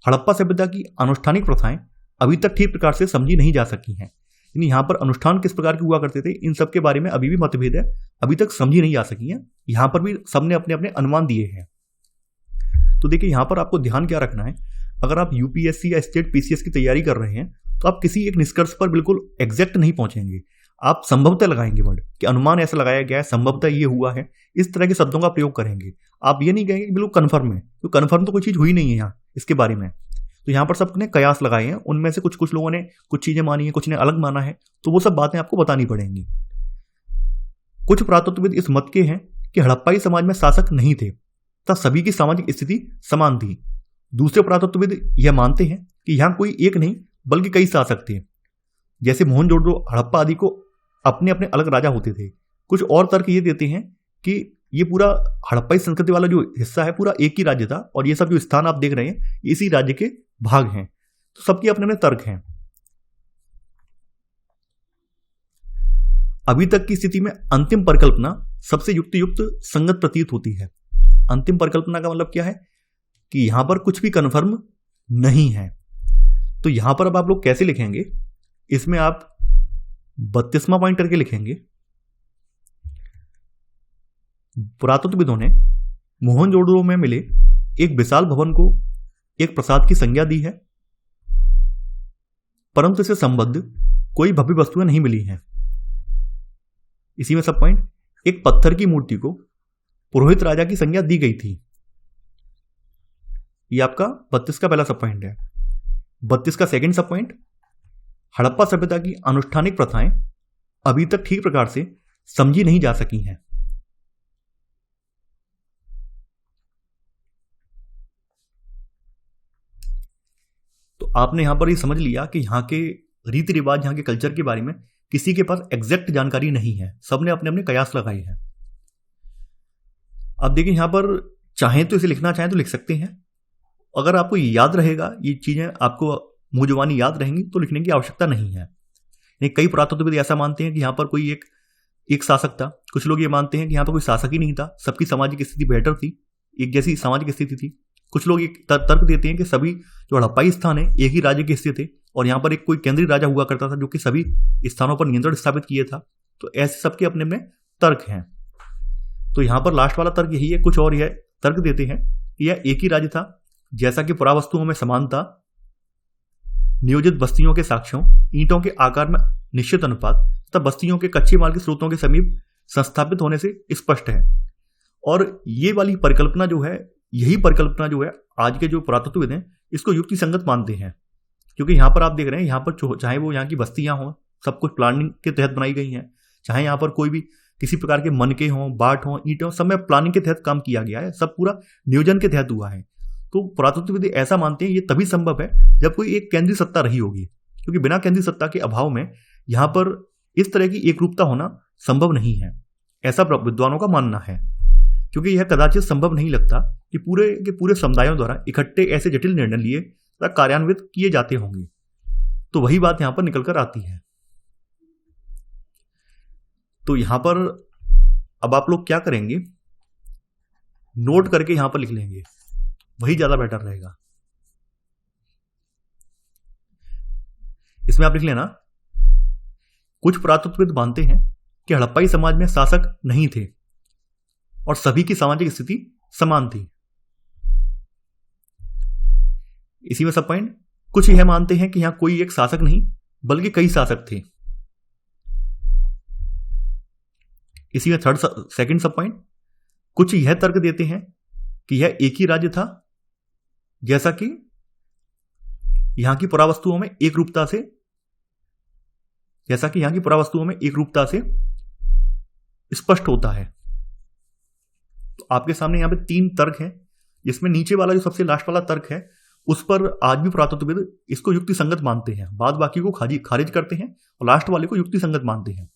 हड़प्पा सभ्यता की अनुष्ठानिक प्रथाएं अभी तक ठीक प्रकार से समझी नहीं जा सकी हैं। यानी यहाँ पर अनुष्ठान किस प्रकार के हुआ करते थे, इन सब के बारे में अभी भी मतभेद है, अभी तक समझी नहीं जा सकी है। यहाँ पर भी सबने अपने अपने अनुमान दिए हैं। तो देखिए यहाँ पर आपको ध्यान क्या रखना है, अगर आप यूपीएससी या स्टेट पीसीएस की तैयारी कर रहे हैं तो आप किसी एक निष्कर्ष पर बिल्कुल एग्जैक्ट नहीं पहुंचेंगे। आप संभवतः लगाएंगे वर्ड कि अनुमान ऐसा लगाया गया है, संभवतः ये हुआ है, इस तरह के शब्दों का प्रयोग करेंगे। आप ये नहीं कहेंगे कि बिल्कुल कन्फर्म है, तो कन्फर्म तो कोई चीज हुई नहीं है यहाँ इसके बारे में। तो यहाँ पर सबने कयास लगाए हैं, उनमें से कुछ लोगों ने कुछ चीजें मानी है, कुछ ने अलग माना है, तो वो सब बातें आपको बतानी पड़ेंगी। कुछ पुरातत्वविद इस मत के हैं कि हड़प्पाई समाज में शासक नहीं थे तथा सभी की सामाजिक स्थिति समान थी। दूसरे पुरातत्वविद यह मानते हैं कि यहाँ कोई एक नहीं बल्कि कई शासक थे। जैसे मोहनजोदड़ो, हड़प्पा आदि को अपने अपने अलग राजा होते थे। कुछ और तर्क ये देते हैं कि ये पूरा हड़प्पाई संस्कृति वाला जो हिस्सा है पूरा एक ही राज्य था, और ये सब जो स्थान आप देख रहे हैं इसी राज्य के भाग हैं। तो सबके अपने अपने तर्क हैं। अभी तक की स्थिति में अंतिम परिकल्पना सबसे युक्तियुक्त संगत प्रतीत होती है। अंतिम परिकल्पना का मतलब क्या है कि यहां पर कुछ भी कन्फर्म नहीं है। तो यहां पर अब आप लोग कैसे लिखेंगे, इसमें आप 32वां पॉइंट करके लिखेंगे। पुरातत्वविदों ने मोहनजोदड़ो में मिले एक विशाल भवन को एक प्रासाद की संज्ञा दी है, परंतु इससे संबद्ध कोई भव्य वस्तुएं नहीं मिली हैं। इसी में सब पॉइंट, एक पत्थर की मूर्ति को पुरोहित राजा की संज्ञा दी गई थी। ये आपका 32 का पहला सब पॉइंट है। 32 का सेकंड सब पॉइंट, हड़प्पा सभ्यता की अनुष्ठानिक प्रथाएं अभी तक ठीक प्रकार से समझी नहीं जा सकी हैं। तो आपने यहां पर ये समझ लिया कि यहाँ के रीति रिवाज, यहाँ के कल्चर के बारे में किसी के पास एग्जैक्ट जानकारी नहीं है, सबने अपने अपने कयास लगाए हैं। अब देखिए यहां पर चाहें तो इसे लिखना चाहें तो लिख सकते हैं। अगर आपको याद रहेगा, ये चीजें आपको मुंह जुबानी याद रहेंगी तो लिखने की आवश्यकता नहीं है। कई पुरातत्वविद ऐसा मानते हैं कि यहाँ पर कोई एक शासक था। कुछ लोग ये मानते हैं कि यहाँ पर कोई शासक ही नहीं था, सबकी सामाजिक स्थिति बेहतर थी, एक जैसी सामाजिक स्थिति थी। कुछ लोग एक तर्क देते हैं कि सभी जो हड़प्पाई स्थान है एक ही राज्य के हिस्से थे और यहाँ पर एक कोई केंद्रीय राजा हुआ करता था जो कि सभी स्थानों पर नियंत्रण स्थापित किए था। तो ऐसे सबके अपने अपने तर्क हैं। तो यहाँ पर लास्ट वाला तर्क यही है। कुछ और यह तर्क देते हैं कि यह एक ही राज्य था, जैसा कि पुरावस्तुओं में समानता, नियोजित बस्तियों के साक्ष्यों, ईंटों के आकार में निश्चित अनुपात तथा बस्तियों के कच्चे माल के स्रोतों के समीप संस्थापित होने से स्पष्ट है। और ये वाली परिकल्पना जो है, यही परिकल्पना जो है आज के जो पुरातत्वविद हैं इसको युक्ति संगत मानते हैं। क्योंकि यहाँ पर आप देख रहे हैं, यहाँ पर चाहे वो यहाँ की बस्तियां हों, सब कुछ प्लानिंग के तहत बनाई गई हैं, चाहे यहाँ पर कोई भी किसी प्रकार के मनके हों, बाट हों, ईंटें हों, सब में प्लानिंग के तहत काम किया गया है, सब पूरा नियोजन के तहत हुआ है। तो पुरातत्वविद ऐसा मानते हैं ये तभी संभव है जब कोई एक केंद्रीय सत्ता रही होगी, क्योंकि बिना केंद्रीय सत्ता के अभाव में यहाँ पर इस तरह की एकरूपता होना संभव नहीं है, ऐसा विद्वानों का मानना है। क्योंकि यह कदाचित संभव नहीं लगता कि पूरे के पूरे समुदायों द्वारा इकट्ठे ऐसे जटिल निर्णय लिए तथा कार्यान्वित किए जाते होंगे। तो वही बात यहां पर निकल कर आती है। तो यहां पर अब आप लोग क्या करेंगे, नोट करके यहां पर लिख लेंगे, वही ज्यादा बेटर रहेगा। इसमें आप लिख लेना, कुछ पुरातत्वविद मानते हैं कि हड़प्पाई समाज में शासक नहीं थे और सभी की सामाजिक स्थिति समान थी। इसी में सब पॉइंट, कुछ यह मानते हैं कि यहां कोई एक शासक नहीं बल्कि कई शासक थे। इसी में सेकंड सब पॉइंट, कुछ यह तर्क देते हैं कि यह एक ही राज्य था, जैसा कि यहां की पुरावस्तुओं में एक रूपता से स्पष्ट होता है। तो आपके सामने यहां पे 3 तर्क हैं, जिसमें नीचे वाला जो सबसे लास्ट वाला तर्क है उस पर आज भी पुरातत्वविद इसको युक्ति संगत मानते हैं, बाद बाकी को खारिज करते हैं और लास्ट वाले को युक्ति संगत मानते हैं।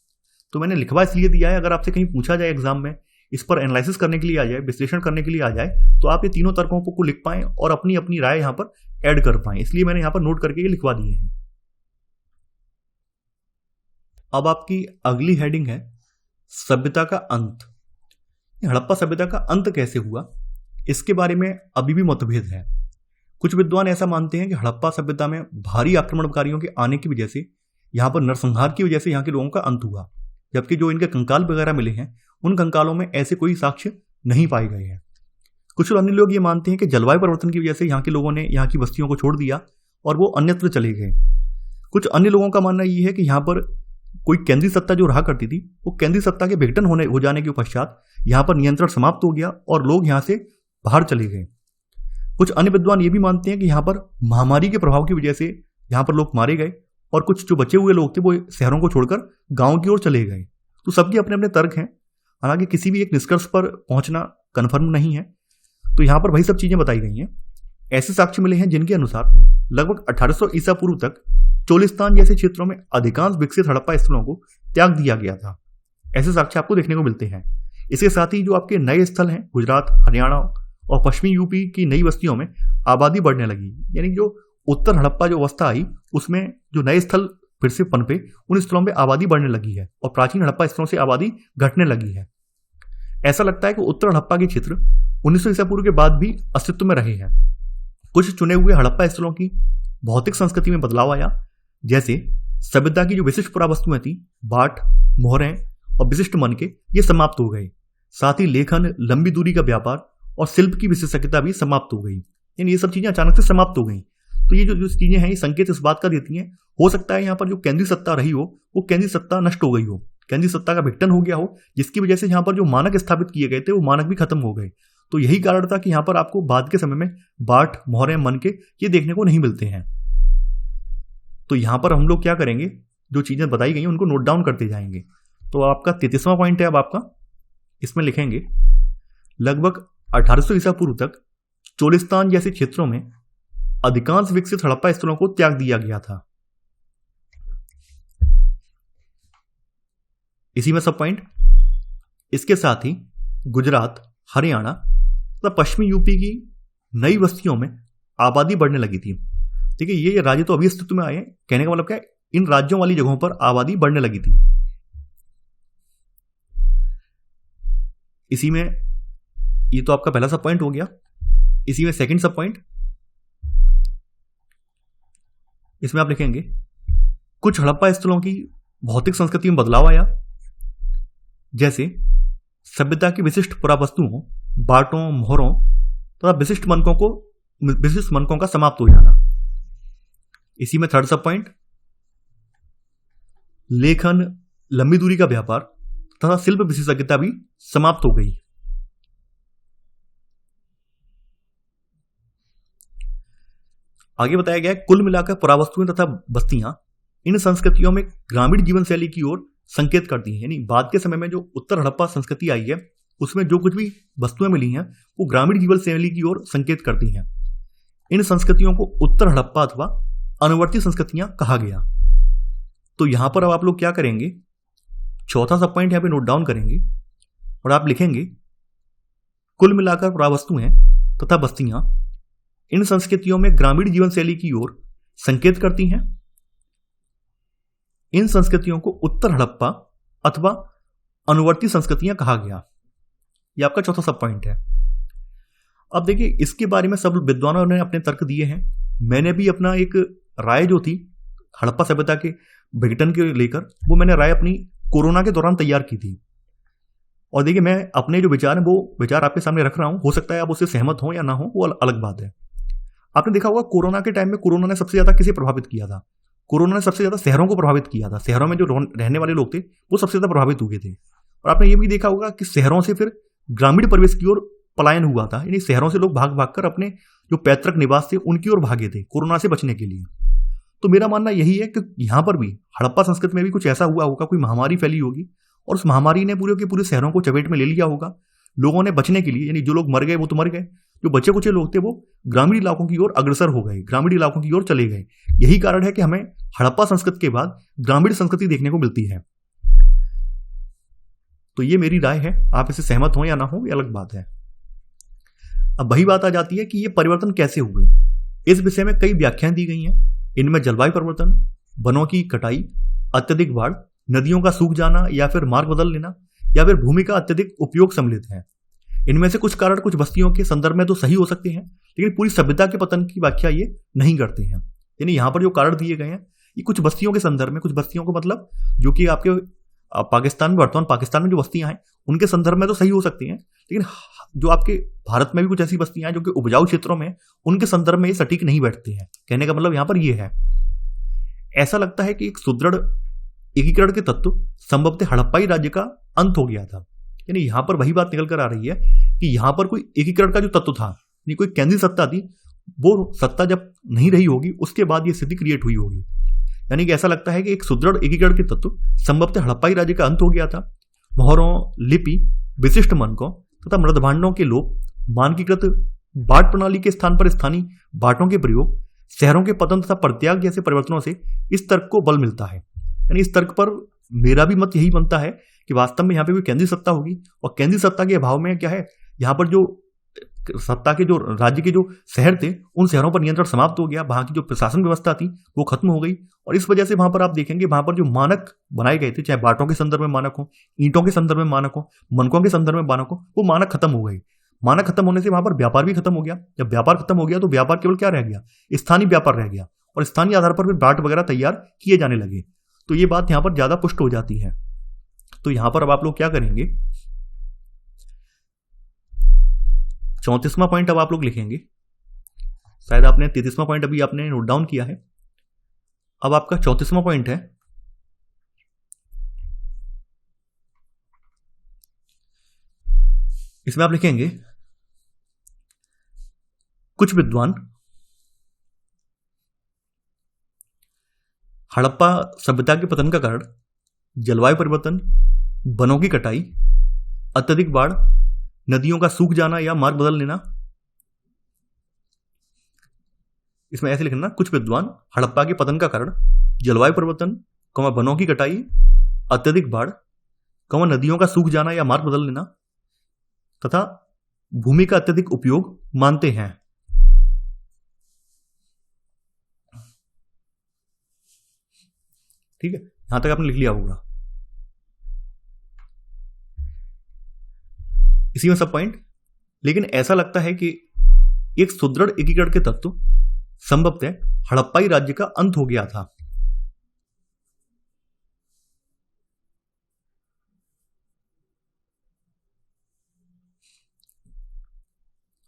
तो मैंने लिखवा इसलिए दिया है, अगर आपसे कहीं पूछा जाए एग्जाम में, इस पर एनालिसिस करने के लिए आ जाए, विश्लेषण करने के लिए आ जाए, तो आप ये तीनों तर्कों को लिख पाएं और अपनी अपनी राय यहां पर ऐड कर पाएं, इसलिए मैंने यहां पर नोट करके ये लिखवा दिए हैं। अब आपकी अगली हेडिंग है सभ्यता का अंत। हड़प्पा सभ्यता का अंत कैसे हुआ, इसके बारे में अभी भी मतभेद है। कुछ विद्वान ऐसा मानते हैं कि हड़प्पा सभ्यता में भारी आक्रमणकारियों के आने की वजह से, यहां पर नरसंहार की वजह से यहां के लोगों का अंत हुआ, जबकि जो इनके कंकाल वगैरह मिले हैं उन कंकालों में ऐसे कोई साक्ष्य नहीं पाए गए हैं। कुछ अन्य लोग ये मानते हैं कि जलवायु परिवर्तन की वजह से यहाँ के लोगों ने यहाँ की बस्तियों को छोड़ दिया और वो अन्यत्र चले गए। कुछ अन्य लोगों का मानना ये है कि यहाँ पर कोई केंद्रीय सत्ता जो रहा करती थी, वो केंद्रीय सत्ता के विघटन हो जाने के पश्चात यहाँ पर नियंत्रण समाप्त हो गया और लोग यहाँ से बाहर चले गए। कुछ अन्य विद्वान ये भी मानते हैं कि यहाँ पर महामारी के प्रभाव की वजह से यहाँ पर लोग मारे गए और कुछ जो बचे हुए लोग थे वो शहरों को छोड़कर गांव की ओर चले गए। तो सबके अपने अपने तर्क हैं, हालांकि किसी भी एक निष्कर्ष पर पहुंचना कन्फर्म नहीं है। तो यहाँ पर वही सब चीजें बताई गई हैं। ऐसे साक्ष्य मिले हैं जिनके अनुसार लगभग 1800 ईसा पूर्व तक चोलिस्तान जैसे क्षेत्रों में अधिकांश विकसित हड़प्पा स्थलों को त्याग दिया गया था। ऐसे साक्ष्य आपको देखने को मिलते हैं। इसके साथ ही जो आपके नए स्थल हैं, गुजरात, हरियाणा और पश्चिमी यूपी की नई बस्तियों में आबादी बढ़ने लगी, यानी जो उत्तर हड़प्पा जो अवस्था आई उसमें जो नए स्थल फिर से पनपे, उन स्थलों में आबादी बढ़ने लगी है और प्राचीन हड़प्पा स्थलों से आबादी घटने लगी है। ऐसा लगता है कि उत्तर हड़प्पा के क्षेत्र 1900 ईसा पूर्व के बाद भी अस्तित्व में रहे हैं। कुछ चुने हुए हड़प्पा स्थलों की भौतिक संस्कृति में बदलाव आया, जैसे सभ्यता की जो विशिष्ट पुरावस्तुएं थी, बाट, मोहरें और विशिष्ट मनके, ये समाप्त हो गए। साथ ही लेखन, लंबी दूरी का व्यापार और शिल्प की विशेषज्ञता भी समाप्त हो गई। यानी ये सब चीजें अचानक से समाप्त हो गई। तो ये जो चीजें हैं, ये संकेत इस बात का देती हैं, हो सकता है यहाँ पर जो केंद्रीय सत्ता रही हो वो केंद्रीय सत्ता नष्ट हो गई हो, केंद्रीय सत्ता का विघटन हो गया हो, जिसकी वजह से यहाँ पर जो मानक स्थापित किए गए थे वो मानक भी खत्म हो गए। तो यही कारण था कि यहाँ पर आपको बाद के समय में बाट, मोहरें, मनके ये देखने को नहीं मिलते हैं। तो यहाँ पर हम लोग क्या करेंगे, जो चीजें बताई गई उनको नोट डाउन करते जाएंगे। तो आपका 33वां पॉइंट है अब आपका, इसमें लिखेंगे लगभग 1800 ईसा पूर्व तक चोलिस्तान जैसे क्षेत्रों में अधिकांश विकसित हड़प्पा स्थलों को त्याग दिया गया था। इसी में सब पॉइंट, इसके साथ ही गुजरात, हरियाणा तथा पश्चिमी यूपी की नई बस्तियों में आबादी बढ़ने लगी थी। ठीक है, ये राज्य तो अभी अस्तित्व में आए हैं, कहने का मतलब क्या है, इन राज्यों वाली जगहों पर आबादी बढ़ने लगी थी। इसी में ये तो आपका पहला सब पॉइंट हो गया। इसी में सेकंड सब पॉइंट, इसमें आप लिखेंगे कुछ हड़प्पा स्थलों की भौतिक संस्कृति में बदलाव आया, जैसे सभ्यता की विशिष्ट पुरावस्तुओं, बाटों, मोहरों तथा विशिष्ट मनकों का समाप्त हो जाना। इसी में थर्ड सब पॉइंट, लेखन, लंबी दूरी का व्यापार तथा शिल्प विशेषज्ञता भी समाप्त हो गई। आगे बताया गया है कुल मिलाकर पुरावस्तुएं तथा बस्तियां इन संस्कृतियों में ग्रामीण जीवन शैली की ओर संकेत करती हैं। यानी बाद के समय में जो उत्तर हड़प्पा संस्कृति आई है उसमें जो कुछ भी वस्तुएं मिली हैं वो ग्रामीण जीवन शैली की ओर संकेत करती हैं। इन संस्कृतियों को उत्तर हड़प्पा अथवा अनुवर्ती संस्कृतियां कहा गया। तो यहां पर अब आप लोग क्या करेंगे, चौथा सब पॉइंट यहां पे नोट डाउन करेंगे और आप लिखेंगे कुल मिलाकर पुरावस्तुएं तथा बस्तियां इन संस्कृतियों में ग्रामीण जीवन शैली की ओर संकेत करती हैं। इन संस्कृतियों को उत्तर हड़प्पा अथवा अनुवर्ती संस्कृतियां कहा गया। यह आपका चौथा सब पॉइंट है। अब देखिए, इसके बारे में सब विद्वानों ने अपने तर्क दिए हैं। मैंने भी अपना एक राय जो थी हड़प्पा सभ्यता के विघटन के लेकर, वो मैंने राय अपनी कोरोना के दौरान तैयार की थी। और देखिए, मैं अपने जो विचार हैं वो विचार आपके सामने रख रहा हूं। हो सकता है आप उससे सहमत हो या ना हो, वो अलग बात है। आपने देखा होगा कोरोना के टाइम में कोरोना ने सबसे ज्यादा किसे प्रभावित किया था? कोरोना ने सबसे ज्यादा शहरों को प्रभावित किया था। शहरों में जो रहने वाले लोग थे वो सबसे ज्यादा प्रभावित हुए थे। और आपने ये भी देखा होगा कि शहरों से फिर ग्रामीण परिवेश की ओर पलायन हुआ था, यानी शहरों से लोग भाग भाग कर अपने जो पैतृक निवास थे उनकी ओर भागे थे कोरोना से बचने के लिए। तो मेरा मानना यही है कि यहां पर भी हड़प्पा संस्कृति में भी कुछ ऐसा हुआ होगा, कोई महामारी फैली होगी और उस महामारी ने पूरे के पूरे शहरों को चपेट में ले लिया होगा। लोगों ने बचने के लिए, यानी जो लोग मर गए वो तो मर गए, जो बचे कुचे लोग थे वो ग्रामीण इलाकों की ओर अग्रसर हो गए, ग्रामीण इलाकों की ओर चले गए। यही कारण है कि हमें हड़प्पा संस्कृति के बाद ग्रामीण संस्कृति देखने को मिलती है। तो ये मेरी राय है, आप इससे सहमत हो या ना हो ये अलग बात है। अब वही बात आ जाती है कि ये परिवर्तन कैसे हुए। इस विषय में कई व्याख्याएं दी गई हैं। इनमें जलवायु परिवर्तन, वनों की कटाई, अत्यधिक बाढ़, नदियों का सूख जाना या फिर मार्ग बदल लेना या फिर भूमि का अत्यधिक उपयोग सम्मिलित है। इनमें से कुछ कारण कुछ बस्तियों के संदर्भ में तो सही हो सकते हैं, लेकिन पूरी सभ्यता के पतन की व्याख्या ये नहीं करते हैं। यानी यहाँ पर जो कारण दिए गए हैं ये कुछ बस्तियों के संदर्भ में, कुछ बस्तियों को मतलब जो कि आपके पाकिस्तान में, वर्तमान पाकिस्तान में जो बस्तियां हैं उनके संदर्भ में तो सही हो सकती हैं, लेकिन जो आपके भारत में भी कुछ ऐसी बस्तियां हैं जो कि उपजाऊ क्षेत्रों में, उनके संदर्भ में ये सटीक नहीं बैठते हैं। कहने का मतलब यहां पर ये है, ऐसा लगता है कि एक सुदृढ़ एकीकरण के तत्व संभवतः हड़प्पाई राज्य का अंत हो गया था। यानी यहां पर वही बात निकल कर आ रही है कि यहां पर कोई एकीकरण का जो तत्व था, यानी कोई केंद्रीय सत्ता थी, वो सत्ता जब नहीं रही होगी उसके बाद ये स्थिति क्रिएट हुई होगी। यानी कि ऐसा लगता है कि एक सुदृढ़ एकीकरण के तत्व संभवतः हड़प्पाई राज्य का अंत हो गया था। मोहरों, लिपि, विशिष्ट मानकों तथा मृदभांडों के लोप, मानकीकृत बाट प्रणाली के स्थान पर स्थानीय बाटों के प्रयोग, शहरों के पतन तथा परित्याग जैसे परिवर्तनों से इस तर्क को बल मिलता है। यानी इस तर्क पर मेरा भी मत यही बनता है कि वास्तव में यहाँ पे कोई केंद्रीय सत्ता होगी, और केंद्रीय सत्ता के अभाव में क्या है, यहाँ पर जो सत्ता के जो राज्य के जो शहर थे उन शहरों पर नियंत्रण समाप्त हो गया, वहां की जो प्रशासन व्यवस्था थी वो खत्म हो गई। और इस वजह से वहां पर आप देखेंगे वहां पर जो मानक बनाए गए थे, चाहे बाटों के संदर्भ में मानक हो, ईंटों के संदर्भ में मानक हो, मनकों के संदर्भ में मानक हो, वो मानक खत्म हो गए। मानक खत्म होने से वहां पर व्यापार भी खत्म हो गया। जब व्यापार खत्म हो गया तो व्यापार केवल क्या रह गया, स्थानीय व्यापार रह गया, और स्थानीय आधार पर फिर बाट वगैरह तैयार किए जाने लगे। तो ये बात यहां पर ज्यादा पुष्ट हो जाती है। तो यहां पर अब आप लोग क्या करेंगे, 34वां पॉइंट अब आप लोग लिखेंगे। शायद आपने 33वां पॉइंट अभी आपने नोट डाउन किया है। अब आपका 34वां पॉइंट है, इसमें आप लिखेंगे कुछ विद्वान हड़प्पा सभ्यता के पतन का कारण जलवायु परिवर्तन, वनों की कटाई, अत्यधिक बाढ़, नदियों का सूख जाना या मार्ग बदल लेना। इसमें ऐसे लिखना, कुछ विद्वान हड़प्पा के पतन का कारण जलवायु परिवर्तन, वनों की कटाई, अत्यधिक बाढ़, नदियों का सूख जाना या मार्ग बदल लेना तथा भूमि का अत्यधिक उपयोग मानते हैं। ठीक है, यहां तक आपने लिख लिया होगा। इसी में सब पॉइंट। लेकिन ऐसा लगता है कि एक सुदृढ़ एकीकरण के तत्व संभवतः हड़प्पाई राज्य का अंत हो गया था।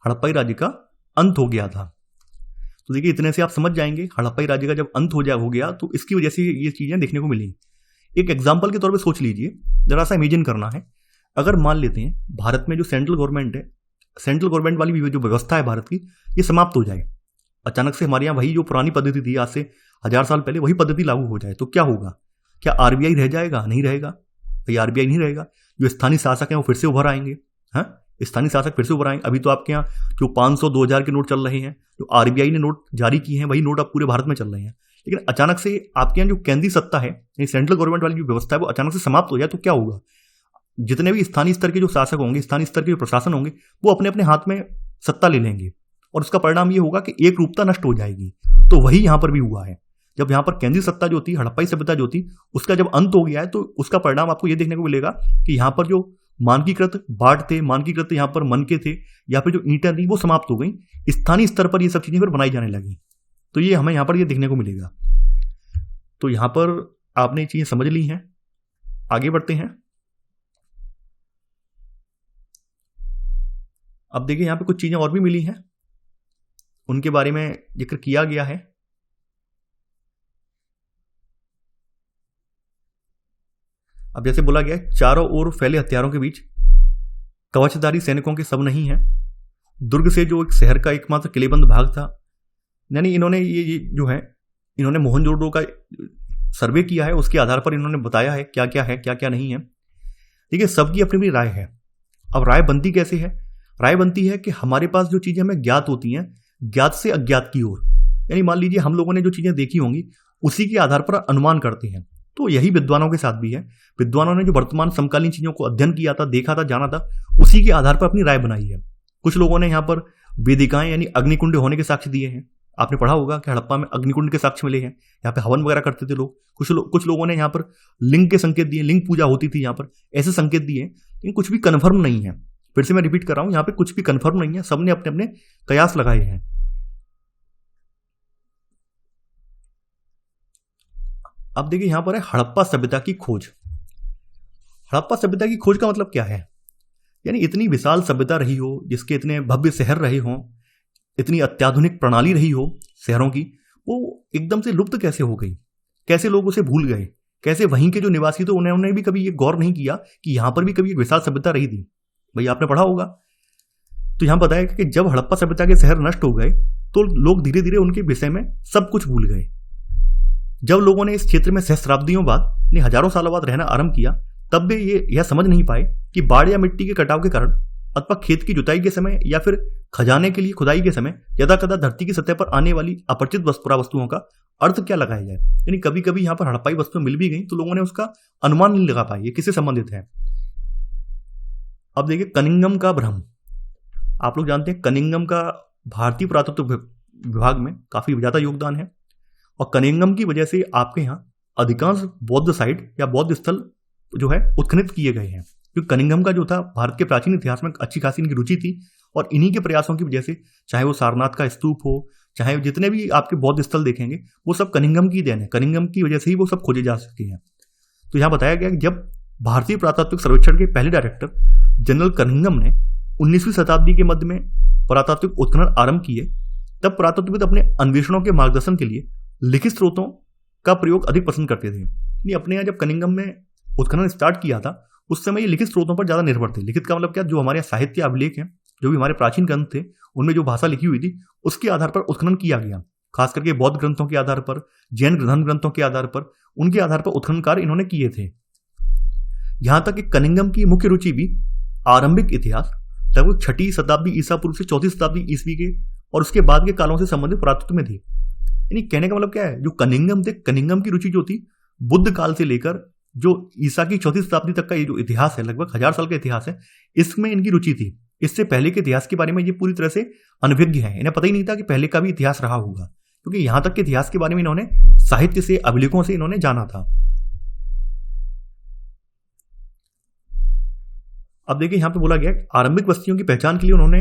हड़प्पाई राज्य का अंत हो गया था। तो देखिए, इतने से आप समझ जाएंगे हड़प्पाई राज्य का जब अंत हो गया तो इसकी वजह से ये चीजें देखने को मिली। एक एग्जाम्पल के तौर पे सोच लीजिए, जरा सा इमेजिन करना है। अगर मान लेते हैं भारत में जो सेंट्रल गवर्नमेंट है, सेंट्रल गवर्नमेंट वाली जो व्यवस्था है भारत की, ये समाप्त हो जाए, अचानक से हमारे यहाँ वही जो पुरानी पद्धति थी आज से 1000 साल पहले, वही पद्धति लागू हो जाए, तो क्या होगा? क्या आरबीआई रह जाएगा? नहीं रहेगा भाई, आरबीआई नहीं रहेगा। जो स्थानीय शासक हैं वो फिर से उभर आएंगे। हाँ, स्थानीय शासक फिर से उभर आएंगे। अभी तो आपके यहाँ जो 500 2000 के नोट चल रहे हैं, जो आरबीआई ने नोट जारी किए हैं, वही नोट अब पूरे भारत में चल रहे हैं। लेकिन अचानक से आपके यहाँ जो केंद्रीय सत्ता है, सेंट्रल गवर्नमेंट वाली जो व्यवस्था है, वो अचानक से समाप्त हो जाए तो क्या होगा? जितने भी स्थानीय स्तर के जो शासक होंगे, स्थानीय स्तर के जो प्रशासन होंगे, वो अपने अपने हाथ में सत्ता ले लेंगे, और उसका परिणाम ये होगा कि एक रूपता नष्ट हो जाएगी। तो वही यहां पर भी हुआ है। जब यहाँ पर केंद्रीय सत्ता जो थी, हड़प्पाई सभ्यता जो थी, उसका जब अंत हो गया है, तो उसका परिणाम आपको ये देखने को मिलेगा कि यहाँ पर जो मानकीकृत बाढ़ थे, मानकीकृत यहाँ पर मनके थे, या फिर जो ईंटें थी, वो समाप्त हो गई। स्थानीय स्तर पर ये सब चीजें फिर बनाई जाने लगी। तो ये हमें यहाँ पर ये देखने को मिलेगा। तो यहाँ पर आपने ये चीजें समझ ली हैं। आगे बढ़ते हैं। अब देखिए यहाँ पे कुछ चीजें और भी मिली हैं, उनके बारे में जिक्र किया गया है। अब जैसे बोला गया, चारों ओर फैले हथियारों के बीच कवचधारी सैनिकों के सब नहीं है। दुर्ग से जो एक शहर का एकमात्र किलेबंद भाग था, यानी इन्होंने ये जो है, इन्होंने मोहनजोदड़ो का सर्वे किया है, उसके आधार पर इन्होंने बताया है क्या क्या है, क्या क्या नहीं है। देखिए, सबकी अपनी अपनी राय है। अब राय बनती कैसे है? राय बनती है कि हमारे पास जो चीजें हमें ज्ञात होती हैं, ज्ञात से अज्ञात की ओर, यानी मान लीजिए हम लोगों ने जो चीजें देखी होंगी उसी के आधार पर अनुमान करते हैं। तो यही विद्वानों के साथ भी है। विद्वानों ने जो वर्तमान समकालीन चीजों को अध्ययन किया था, देखा था, जाना था, उसी के आधार पर अपनी राय बनाई है। कुछ लोगों ने यहाँ पर वेदिकाएं यानी अग्निकुंड होने के साक्ष्य दिए हैं। आपने पढ़ा होगा कि हड़प्पा में अग्निकुंड के साक्ष्य मिले हैं, यहाँ पे हवन वगैरह करते थे लोग। कुछ लोगों ने यहाँ पर लिंग के संकेत दिए, लिंग पूजा होती थी यहाँ पर, ऐसे संकेत दिए, लेकिन कुछ भी कन्फर्म नहीं है। फिर से मैं रिपीट कर रहा हूं, यहाँ पे कुछ भी कन्फर्म नहीं है, सबने अपने अपने कयास लगाए हैं। अब देखिए यहाँ पर है हड़प्पा सभ्यता की खोज। हड़प्पा सभ्यता की खोज का मतलब क्या है? यानी इतनी विशाल सभ्यता रही हो, जिसके इतने भव्य शहर रहे हों, इतनी अत्याधुनिक प्रणाली रही हो शहरों की, वो एकदम से लुप्त कैसे हो गई? कैसे लोग उसे भूल गए? कैसे वहीं के जो निवासी थे उन्होंने भी कभी ये गौर नहीं किया कि यहां पर भी कभी एक विशाल सभ्यता रही थी? भाई आपने पढ़ा होगा। तो यहां बताया कि जब हड़प्पा सभ्यता के शहर नष्ट हो गए तो लोग धीरे धीरे उनके विषय में सब कुछ भूल गए। जब लोगों ने इस क्षेत्र में सहस्राब्दियों बाद, हजारों सालों बाद रहना आरंभ किया, तब वे यह समझ नहीं पाए कि बाढ़ या मिट्टी के कटाव के कारण अथवा खेत की जुताई के समय या फिर खजाने के लिए खुदाई के समय यदा कदा धरती की सतह पर आने वाली अपरिचित वस्तुओं का अर्थ क्या लगाया जाए। यानी कभी कभी यहाँ पर हड़प्पाई वस्तुएं मिल भी गई तो लोगों ने उसका अनुमान नहीं लगा पाए ये किससे संबंधित है। अब देखिए, कनिंघम का भ्रम। आप लोग जानते हैं कनिंघम का भारतीय पुरातत्व विभाग में काफी ज्यादा योगदान है, और कनिंघम की वजह से आपके यहाँ अधिकांश बौद्ध साइट या बौद्ध स्थल जो है उत्खनित किए गए हैं। क्योंकि कनिंघम का जो था भारत के प्राचीन इतिहास में अच्छी खासी इनकी रुचि थी, और इन्हीं के प्रयासों की वजह से, चाहे वो सारनाथ का स्तूप हो, चाहे जितने भी आपके बौद्ध स्थल देखेंगे, वो सब कनिंघम की देन है। कनिंघम की वजह से ही वो सब खोजे जा सके हैं। तो यहाँ बताया गया कि जब भारतीय पुरातात्विक सर्वेक्षण के पहले डायरेक्टर जनरल कनिंघम ने 19वीं शताब्दी के मध्य में पुरातात्विक उत्खनन आरंभ किए, तब पुरातत्वविद अपने अन्वेषणों के मार्गदर्शन के लिए लिखित स्रोतों का प्रयोग अधिक पसंद करते थे। अपने यहाँ जब कनिंघम में उत्खनन स्टार्ट किया था, उस समय ये लिखित स्रोतों पर ज्यादा निर्भर थे। लिखित का मतलब क्या? जो हमारे साहित्य अभिलेख हैं, जो भी हमारे प्राचीन ग्रंथ थे, उनमें जो भाषा लिखी हुई थी, उसके आधार पर उत्खनन किया गया। खास करके बौद्ध ग्रंथों के आधार पर, जैन धर्म ग्रंथों के आधार पर, उनके आधार पर उत्खनन कार्य इन्होंने किए थे। यहां तक कि कनिंघम की मुख्य रुचि भी आरंभिक इतिहास, लगभग 6वीं शताब्दी ईसा पूर्व से 4वीं शताब्दी ईस्वी के और उसके बाद के कालों से संबंधित पुरातत्व में थी। यानी कहने का मतलब क्या है, जो कनिंघम थे, कनिंघम की रुचि जो थी बुद्ध काल से लेकर जो ईसा की 4वीं शताब्दी तक का ये जो इतिहास है, लगभग 1000 साल का इतिहास है, इसमें इनकी रुचि थी। इससे पहले के इतिहास के बारे में ये पूरी तरह से अनभिज्ञ है। इन्हें पता ही नहीं था कि पहले का भी इतिहास रहा होगा, क्योंकि यहां तक के इतिहास के बारे में इन्होंने साहित्य से, अभिलेखों से इन्होंने जाना था। अब देखिए, यहां पे बोला गया आरंभिक बस्तियों की पहचान के लिए उन्होंने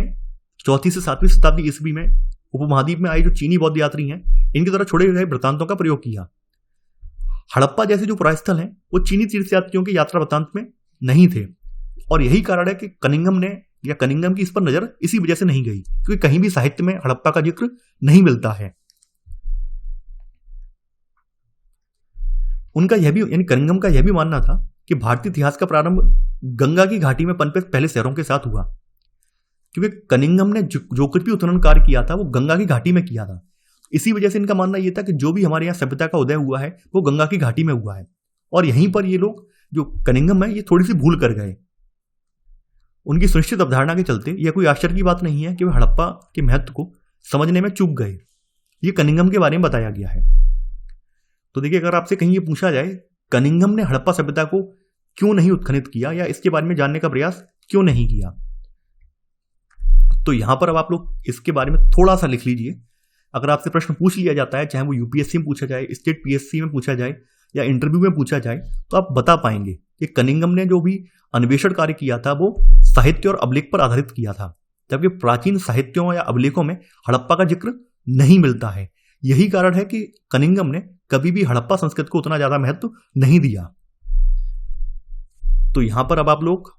4वीं से 7वीं शताब्दी ईस्वी में उपमहाद्वीप में आए जो चीनी बौद्ध यात्री हैं, इनके द्वारा छोड़े गए वृत्तांतों का प्रयोग किया। हड़प्पा जैसे जो पुरास्थल हैं, वो चीनी तीर्थयात्रियों के यात्रा वृत्तांत में नहीं थे, और यही कारण है कि कनिंघम ने या कनिंघम की इस पर नजर इसी वजह से नहीं गई, क्योंकि कहीं भी साहित्य में हड़प्पा का जिक्र नहीं मिलता है। उनका यह भी, यानी कनिंघम का यह भी मानना था कि भारतीय इतिहास का प्रारंभ गंगा की घाटी में पनपे पहले शहरों के साथ हुआ, क्योंकि कनिंघम ने जो कुछ भी उत्खनन कार्य किया था वो गंगा की घाटी में किया था। इसी वजह से इनका मानना यह था कि जो भी हमारे यहाँ सभ्यता का उदय हुआ है वो गंगा की घाटी में हुआ है, और यहीं पर ये लोग जो कनिंघम है ये थोड़ी सी भूल कर गए। उनकी सुनिश्चित अवधारणा के चलते यह कोई आश्चर्य की बात नहीं है कि वे हड़प्पा के महत्व को समझने में चूक गए। ये कनिंघम के बारे में बताया गया है। तो देखिए, अगर आपसे कहीं ये पूछा जाए कनिंघम ने हड़प्पा सभ्यता को क्यों नहीं उत्खनित किया या इसके बारे में जानने का प्रयास क्यों नहीं किया, तो यहां पर अब आप लोग इसके बारे में थोड़ा सा लिख लीजिए। अगर आपसे प्रश्न पूछ लिया जाता है, चाहे वो यूपीएससी में पूछा जाए, स्टेट पीएससी में पूछा जाए या इंटरव्यू में पूछा जाए, तो आप बता पाएंगे कि कनिंघम ने जो भी अन्वेषण कार्य किया था वो साहित्य और अभिलेख पर आधारित किया था, जबकि प्राचीन साहित्यों या अभिलेखों में हड़प्पा का जिक्र नहीं मिलता है। यही कारण है कि कनिंघम ने कभी भी हड़प्पा संस्कृति को उतना ज्यादा महत्व नहीं दिया। तो यहां पर अब आप लोग,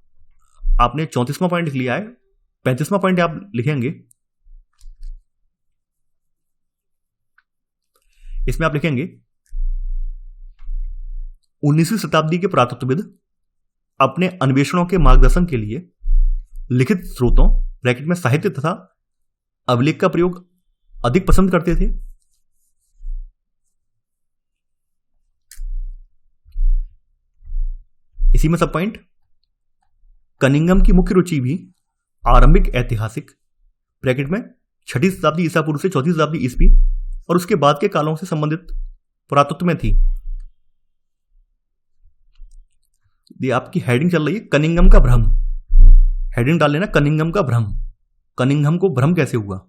आपने 34वां पॉइंट लिख लिया है, 35वां पॉइंट आप लिखेंगे। इसमें आप लिखेंगे 19वीं शताब्दी के पुरातत्वविद अपने अन्वेषणों के मार्गदर्शन के लिए लिखित स्रोतों ब्रैकेट में साहित्य तथा अभिलेख का प्रयोग अधिक पसंद करते थे। इसी में सब पॉइंट, कनिंघम की मुख्य रुचि भी आरंभिक ऐतिहासिक ब्रैकेट में 6ठी शताब्दी ईसा पूर्व से 4ठी शताब्दी ईस्वी और उसके बाद के कालों से संबंधित पुरातत्व में थी। ये आपकी हेडिंग चल रही है कनिंघम का भ्रम, हेडिंग डाल लेना कनिंघम का भ्रम। कनिंघम को भ्रम कैसे हुआ?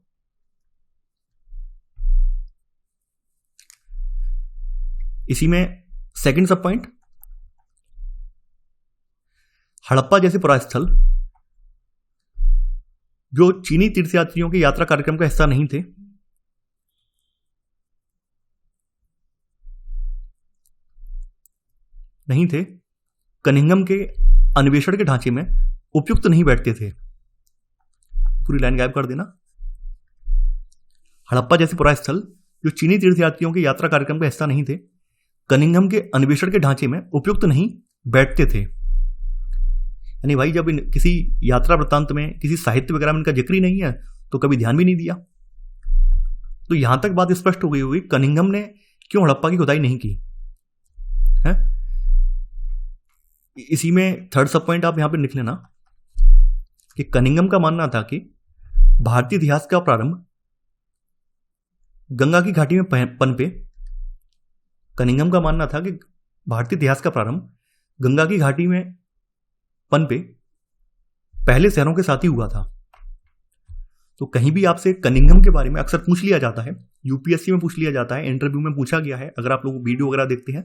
इसी में सेकंड सब पॉइंट, हड़प्पा जैसे पुरास्थल जो चीनी तीर्थयात्रियों के यात्रा कार्यक्रम का हिस्सा नहीं थे, कनिंघम के अन्वेषण के ढांचे में उपयुक्त नहीं बैठते थे। पूरी लाइन गायब कर देना। हड़प्पा जैसे पुरास्थल जो चीनी तीर्थयात्रियों के यात्रा कार्यक्रम का हिस्सा नहीं थे, कनिंघम के अन्वेषण के ढांचे में उपयुक्त नहीं बैठते थे। यानी भाई जब किसी यात्रा वृत्तांत में, किसी साहित्य वगैरह में इनका जिक्र ही नहीं है तो कभी ध्यान भी नहीं दिया। तो यहां तक बात स्पष्ट हो गई होगी कनिंघम ने क्यों हड़प्पा की खुदाई नहीं की है। इसी में थर्ड सब पॉइंट आप यहां पे लिख लेना कि कनिंघम का मानना था कि भारतीय इतिहास का प्रारंभ गंगा की घाटी में पनपे। कनिंघम का मानना था कि भारतीय इतिहास का प्रारंभ गंगा की घाटी में पनपे पहले शहरों के साथ ही हुआ था। तो कहीं भी आपसे कनिंघम के बारे में अक्सर पूछ लिया जाता है, यूपीएससी में पूछ लिया जाता है, इंटरव्यू में पूछा गया है, अगर आप लोग वीडियो वगैरह देखते हैं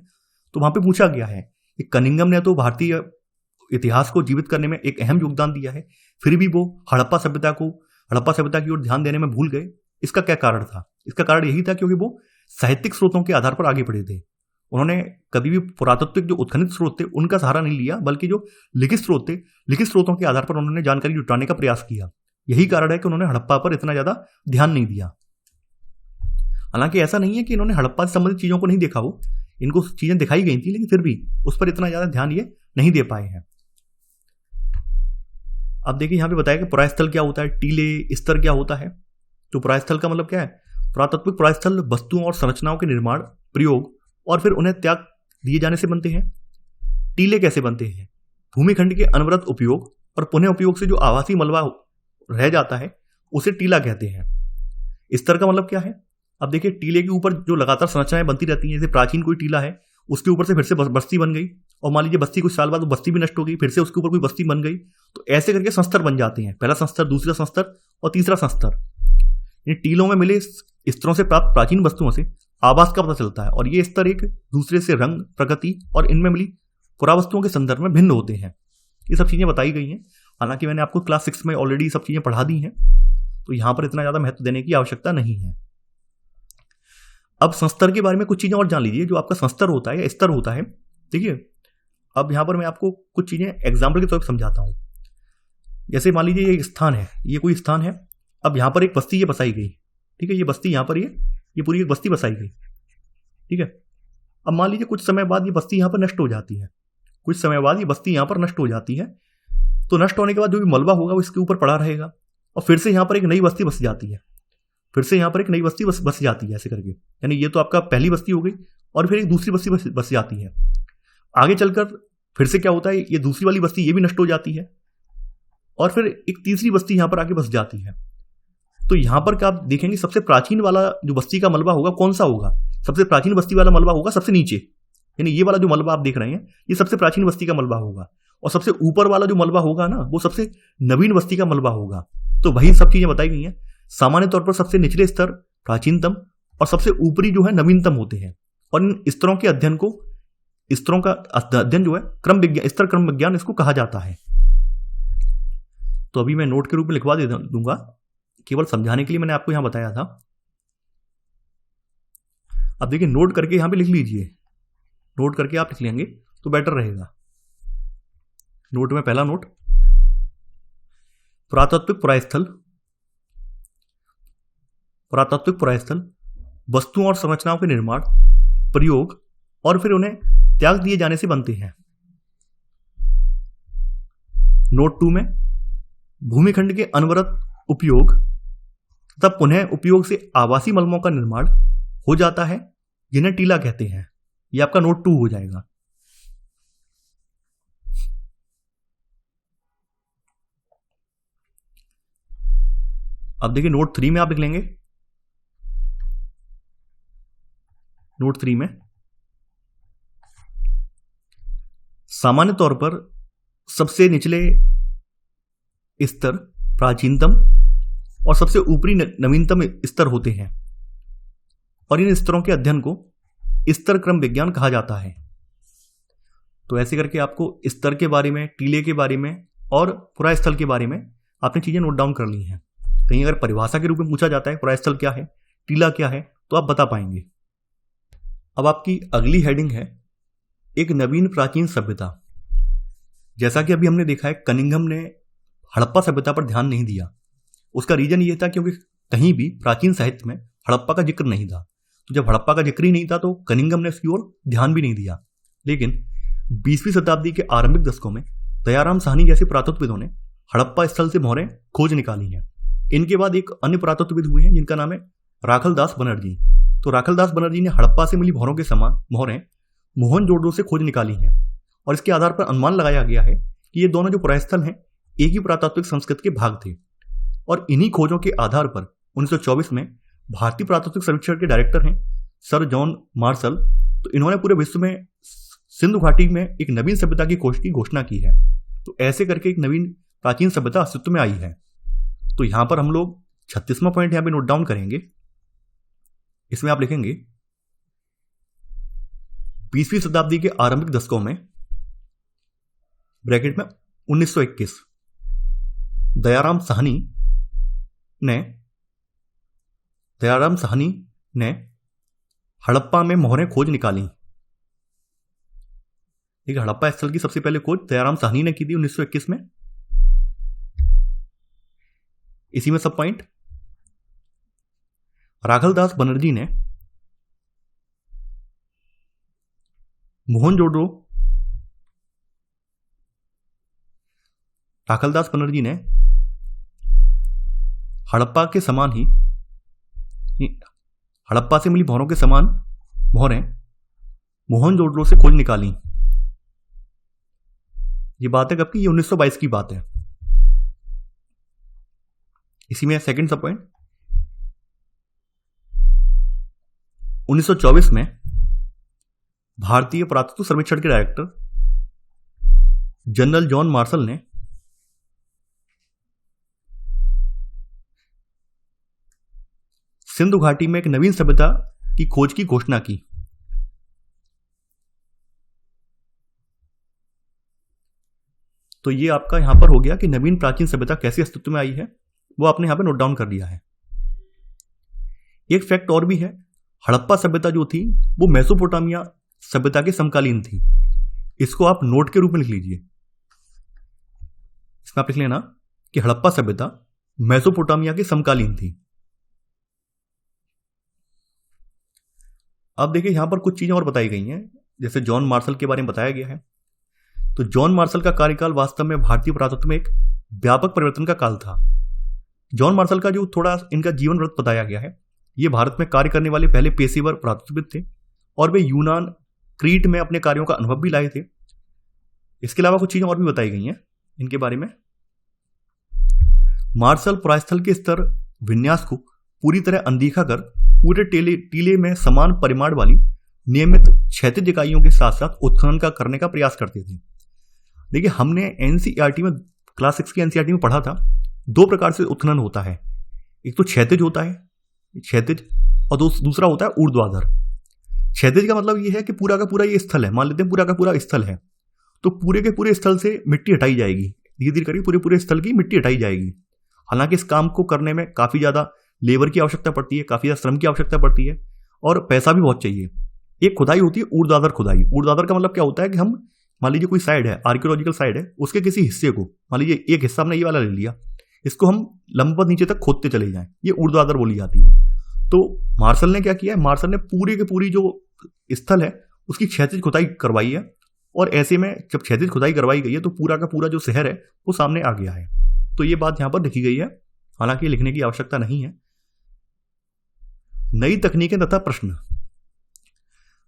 तो वहां पे पूछा गया है कि कनिंघम ने तो भारतीय इतिहास को जीवित करने में एक अहम योगदान दिया है, फिर भी वो हड़प्पा सभ्यता की ओर ध्यान देने में भूल गए। इसका क्या कारण था? इसका कारण यही था क्योंकि वो साहित्यिक स्रोतों के आधार पर आगे बढ़े थे। उन्होंने कभी भी पुरातत्विक जो उत्खनित स्रोत थे उनका सहारा नहीं लिया, बल्कि जो लिखित स्रोत थे, लिखित स्रोतों के आधार पर उन्होंने जानकारी जुटाने का प्रयास किया। यही कारण है कि उन्होंने हड़प्पा पर इतना ज्यादा ध्यान नहीं दिया। हालांकि ऐसा नहीं है कि इन्होंने हड़प्पा से संबंधित चीजों को नहीं देखा हो, इनको चीजें दिखाई गई थी, लेकिन फिर भी उस पर इतना ज्यादा ध्यान ये नहीं दे पाए हैं। अब देखिए यहां पे बताया कि पुरास्थल क्या होता है, टीले स्तर क्या होता है। तो पुरास्थल का मतलब क्या है? पुरातत्विक पुरास्थल वस्तुओं और संरचनाओं के निर्माण, प्रयोग और फिर उन्हें त्याग दिए जाने से बनते हैं। टीले कैसे बनते हैं? भूमिखंड के अनवरत उपयोग और पुनः उपयोग से जो आवासीय मलबा रह जाता है उसे टीला कहते हैं। स्तर का मतलब क्या है? अब देखिए टीले के ऊपर जो लगातार संरचनाएं बनती रहती हैं, जैसे प्राचीन कोई टीला है उसके ऊपर से फिर से बस्ती बन गई, और मान लीजिए बस्ती कुछ साल बाद वो बस्ती भी नष्ट हो गई, फिर से उसके ऊपर कोई बस्ती बन गई, तो ऐसे करके संस्तर बन जाते हैं। पहला संस्तर, दूसरा संस्तर और तीसरा संस्तर। टीलों में मिले स्तरों से प्राप्त प्राचीन वस्तुओं से आवास का पता चलता है, और ये स्तर एक दूसरे से रंग, प्रकृति और इनमें मिली पुरावस्तुओं के संदर्भ में भिन्न होते हैं। ये सब चीजें बताई गई हैं। हालांकि मैंने आपको क्लास 6 में ऑलरेडी सब चीजें पढ़ा दी हैं, तो यहां पर इतना ज्यादा महत्व देने की आवश्यकता नहीं है। अब संस्तर के बारे में कुछ चीजें और जान लीजिए। जो आपका संस्तर होता है या स्तर होता है, देखिए अब यहां पर मैं आपको कुछ चीजें एग्जाम्पल के तौर पर समझाता हूं। जैसे मान लीजिए ये स्थान है, ये कोई स्थान है, अब यहां पर एक बस्ती ये बसाई गई, ठीक है, ये बस्ती यहां पर ये पूरी एक बस्ती बसाई गई, ठीक है। अब मान लीजिए कुछ समय बाद ये बस्ती यहां पर नष्ट हो जाती है, कुछ समय बाद ये बस्ती यहां पर नष्ट हो जाती है। तो नष्ट होने के बाद जो भी मलबा होगा वो इसके ऊपर पड़ा रहेगा, और फिर से यहां पर एक नई बस्ती बस जाती है, फिर से यहां पर एक नई बस्ती बस जाती है, ऐसे करके। यानी ये तो आपका पहली बस्ती हो गई, और फिर एक दूसरी बस्ती बस जाती है। आगे चलकर फिर से क्या होता है, ये दूसरी वाली बस्ती ये भी नष्ट हो जाती है, और फिर एक तीसरी बस्ती यहां पर आके बस जाती है। तो यहां पर क्या आप देखेंगे, सबसे प्राचीन वाला जो बस्ती का मलबा होगा कौन सा होगा? सबसे प्राचीन बस्ती वाला मलबा होगा सबसे नीचे, यानी ये वाला जो मलबा आप देख रहे हैं ये सबसे प्राचीन बस्ती का मलबा होगा, और सबसे ऊपर वाला जो मलबा होगा ना वो सबसे नवीन बस्ती का मलबा होगा। तो वही सब चीजें बताई गई हैं। सामान्य तौर पर सबसे निचले स्तर प्राचीनतम और सबसे ऊपरी जो है नवीनतम होते हैं। और इन स्तरों के अध्ययन को, स्तरों का अध्ययन जो है क्रम विज्ञान, स्तर क्रम विज्ञान इसको कहा जाता है। तो अभी मैं नोट के रूप में लिखवा दे दूंगा, केवल समझाने के लिए मैंने आपको यहां बताया था। अब देखिए नोट करके यहां पे लिख लीजिए, नोट करके आप लिख लेंगे तो बेटर रहेगा। नोट में पहला नोट, पुरातात्विक पुरास्थल। पुरातात्विक पुरास्थल वस्तुओं और संरचनाओं के निर्माण, प्रयोग और फिर उन्हें त्याग दिए जाने से बनते हैं। नोट 2 में भूमिखंड के अनवरत उपयोग तथा पुनः उपयोग से आवासीय मलबों का निर्माण हो जाता है, जिन्हें टीला कहते हैं। यह आपका नोट 2 हो जाएगा। अब देखिए नोट 3 में आप लिख लेंगे, नोट 3 में सामान्य तौर पर सबसे निचले स्तर प्राचीनतम और सबसे ऊपरी नवीनतम स्तर होते हैं, और इन स्तरों के अध्ययन को स्तर क्रम विज्ञान कहा जाता है। तो ऐसे करके आपको स्तर के बारे में, टीले के बारे में और पुरास्थल के बारे में आपने चीजें नोट डाउन कर ली हैं। कहीं अगर परिभाषा के रूप में पूछा जाता है पुरास्थल क्या है, टीला क्या है, तो आप बता पाएंगे। अब आपकी अगली हेडिंग है एक नवीन प्राचीन सभ्यता। जैसा कि अभी हमने देखा है, कनिंघम ने हड़प्पा सभ्यता पर ध्यान नहीं दिया। उसका रीजन ये था क्योंकि कहीं भी प्राचीन साहित्य में हड़प्पा का जिक्र नहीं था। तो जब हड़प्पा का जिक्र ही नहीं था तो कनिंघम ने उसकी ओर ध्यान भी नहीं दिया। लेकिन 20वीं शताब्दी के आरंभिक दशकों में दयाराम साहनी जैसे पुरातत्वविदों ने हड़प्पा स्थल से मोहरें खोज निकाली हैं। इनके बाद एक अन्य पुरातत्वविद हुए हैं जिनका नाम है राखलदास बनर्जी। तो राखलदास बनर्जी ने हड़प्पा से मिली मोहरों के समान मोहरें मोहनजोदड़ो से खोज निकाली हैं, और इसके आधार पर अनुमान लगाया गया है कि ये दोनों जो पुरास्थल हैं एक ही पुरातात्विक संस्कृति के भाग थे। और इन्हीं खोजों के आधार पर 1924 में भारतीय पुरातात्विक सर्वेक्षण के डायरेक्टर हैं सर जॉन मार्शल। तो इन्होंने पूरे विश्व में सिंधु घाटी में एक नवीन सभ्यता की खोज की घोषणा की है। तो ऐसे करके एक नवीन प्राचीन सभ्यता अस्तित्व में आई है। तो यहां पर हम लोग 36वां पॉइंट यहां पे नोट डाउन करेंगे। इसमें आप लिखेंगे 20वीं शताब्दी के आरंभिक दशकों में, ब्रैकेट में 1921, दयाराम साहनी ने हड़प्पा में मोहरें खोज निकाली। ठीक है, हड़प्पा स्थल की सबसे पहले खोज दयाराम साहनी ने की थी 1921 में। इसी में सब पॉइंट। राखलदास बनर्जी ने मोहनजोदड़ो, राखलदास बनर्जी ने हड़प्पा के समान ही, हड़प्पा से मिली मोहरों के समान मोहरें मोहनजोदड़ो से खोज निकाली। ये बात है कब की? ये 1922 की बात है। इसी में सेकंड सब पॉइंट, 1924 में भारतीय पुरातत्व सर्वेक्षण के डायरेक्टर जनरल जॉन मार्शल ने सिंधु घाटी में एक नवीन सभ्यता की खोज की घोषणा की। तो ये आपका यहां पर हो गया कि नवीन प्राचीन सभ्यता कैसे अस्तित्व में आई है, वो आपने यहां पे नोट डाउन कर लिया है। एक फैक्ट और भी है, हड़प्पा सभ्यता जो थी वो मेसोपोटामिया सभ्यता के समकालीन थी। इसको आप नोट के रूप में लिख लीजिए। इसमें आप लिख लेना कि हड़प्पा सभ्यता मेसोपोटामिया के समकालीन थी। अब देखिए यहां पर कुछ चीजें और बताई गई हैं, जैसे जॉन मार्शल के बारे में बताया गया है। तो जॉन मार्शल का कार्यकाल वास्तव में भारतीय पुरातत्व में एक व्यापक परिवर्तन का काल था। जॉन मार्शल का जो थोड़ा इनका जीवन वृत्त बताया गया है, ये भारत में कार्य करने वाले पहले पेशेवर पुरातत्वविद थे, और वे यूनान, क्रीट में अपने कार्यों का अनुभव भी लाए थे। इसके अलावा कुछ चीजें और भी बताई गई हैं इनके बारे में। मार्शल पुरास्थल के स्तर विन्यास को पूरी तरह अनदेखा कर पूरे टीले में समान परिमाण वाली नियमित क्षैतिज इकाइयों के साथ साथ उत्खनन का करने का प्रयास करते थे। देखिए हमने एनसीईआरटी में, क्लास 6 की एनसीईआरटी में पढ़ा था, दो प्रकार से उत्खनन होता है। एक तो क्षैतिज होता है क्षैतिज, और दूसरा होता है ऊर्ध्वाधर। क्षैतिज का मतलब ये है कि पूरा का पूरा ये स्थल है, मान लेते हैं पूरा का पूरा स्थल है, तो पूरे के पूरे स्थल से मिट्टी हटाई जाएगी, धीरे धीरे करके पूरे पूरे स्थल की मिट्टी हटाई जाएगी। हालांकि इस काम को करने में काफ़ी ज़्यादा लेबर की आवश्यकता पड़ती है, काफ़ी ज़्यादा श्रम की आवश्यकता पड़ती है और पैसा भी बहुत चाहिए। एक खुदाई होती है ऊर्ध्वाधर खुदाई। ऊर्ध्वाधर का मतलब क्या होता है कि हम मान लीजिए कोई साइड है, आर्कियोलॉजिकल साइड है, उसके किसी हिस्से को, मान लीजिए एक हिस्सा हमने ये वाला ले लिया, इसको हम लंबवत नीचे तक खोदते चले जाएं, ये ऊर्ध्वाधर बोली जाती है। तो मार्शल ने क्या किया है, मार्शल ने पूरी की पूरी जो स्थल है उसकी क्षैतिज खुदाई करवाई है, और ऐसे में जब क्षैतिज खुदाई करवाई गई है तो पूरा का पूरा जो शहर है वो सामने आ गया है। तो ये बात यहां पर लिखी गई है, हालांकि लिखने की आवश्यकता नहीं है। नई तकनीकें तथा प्रश्न।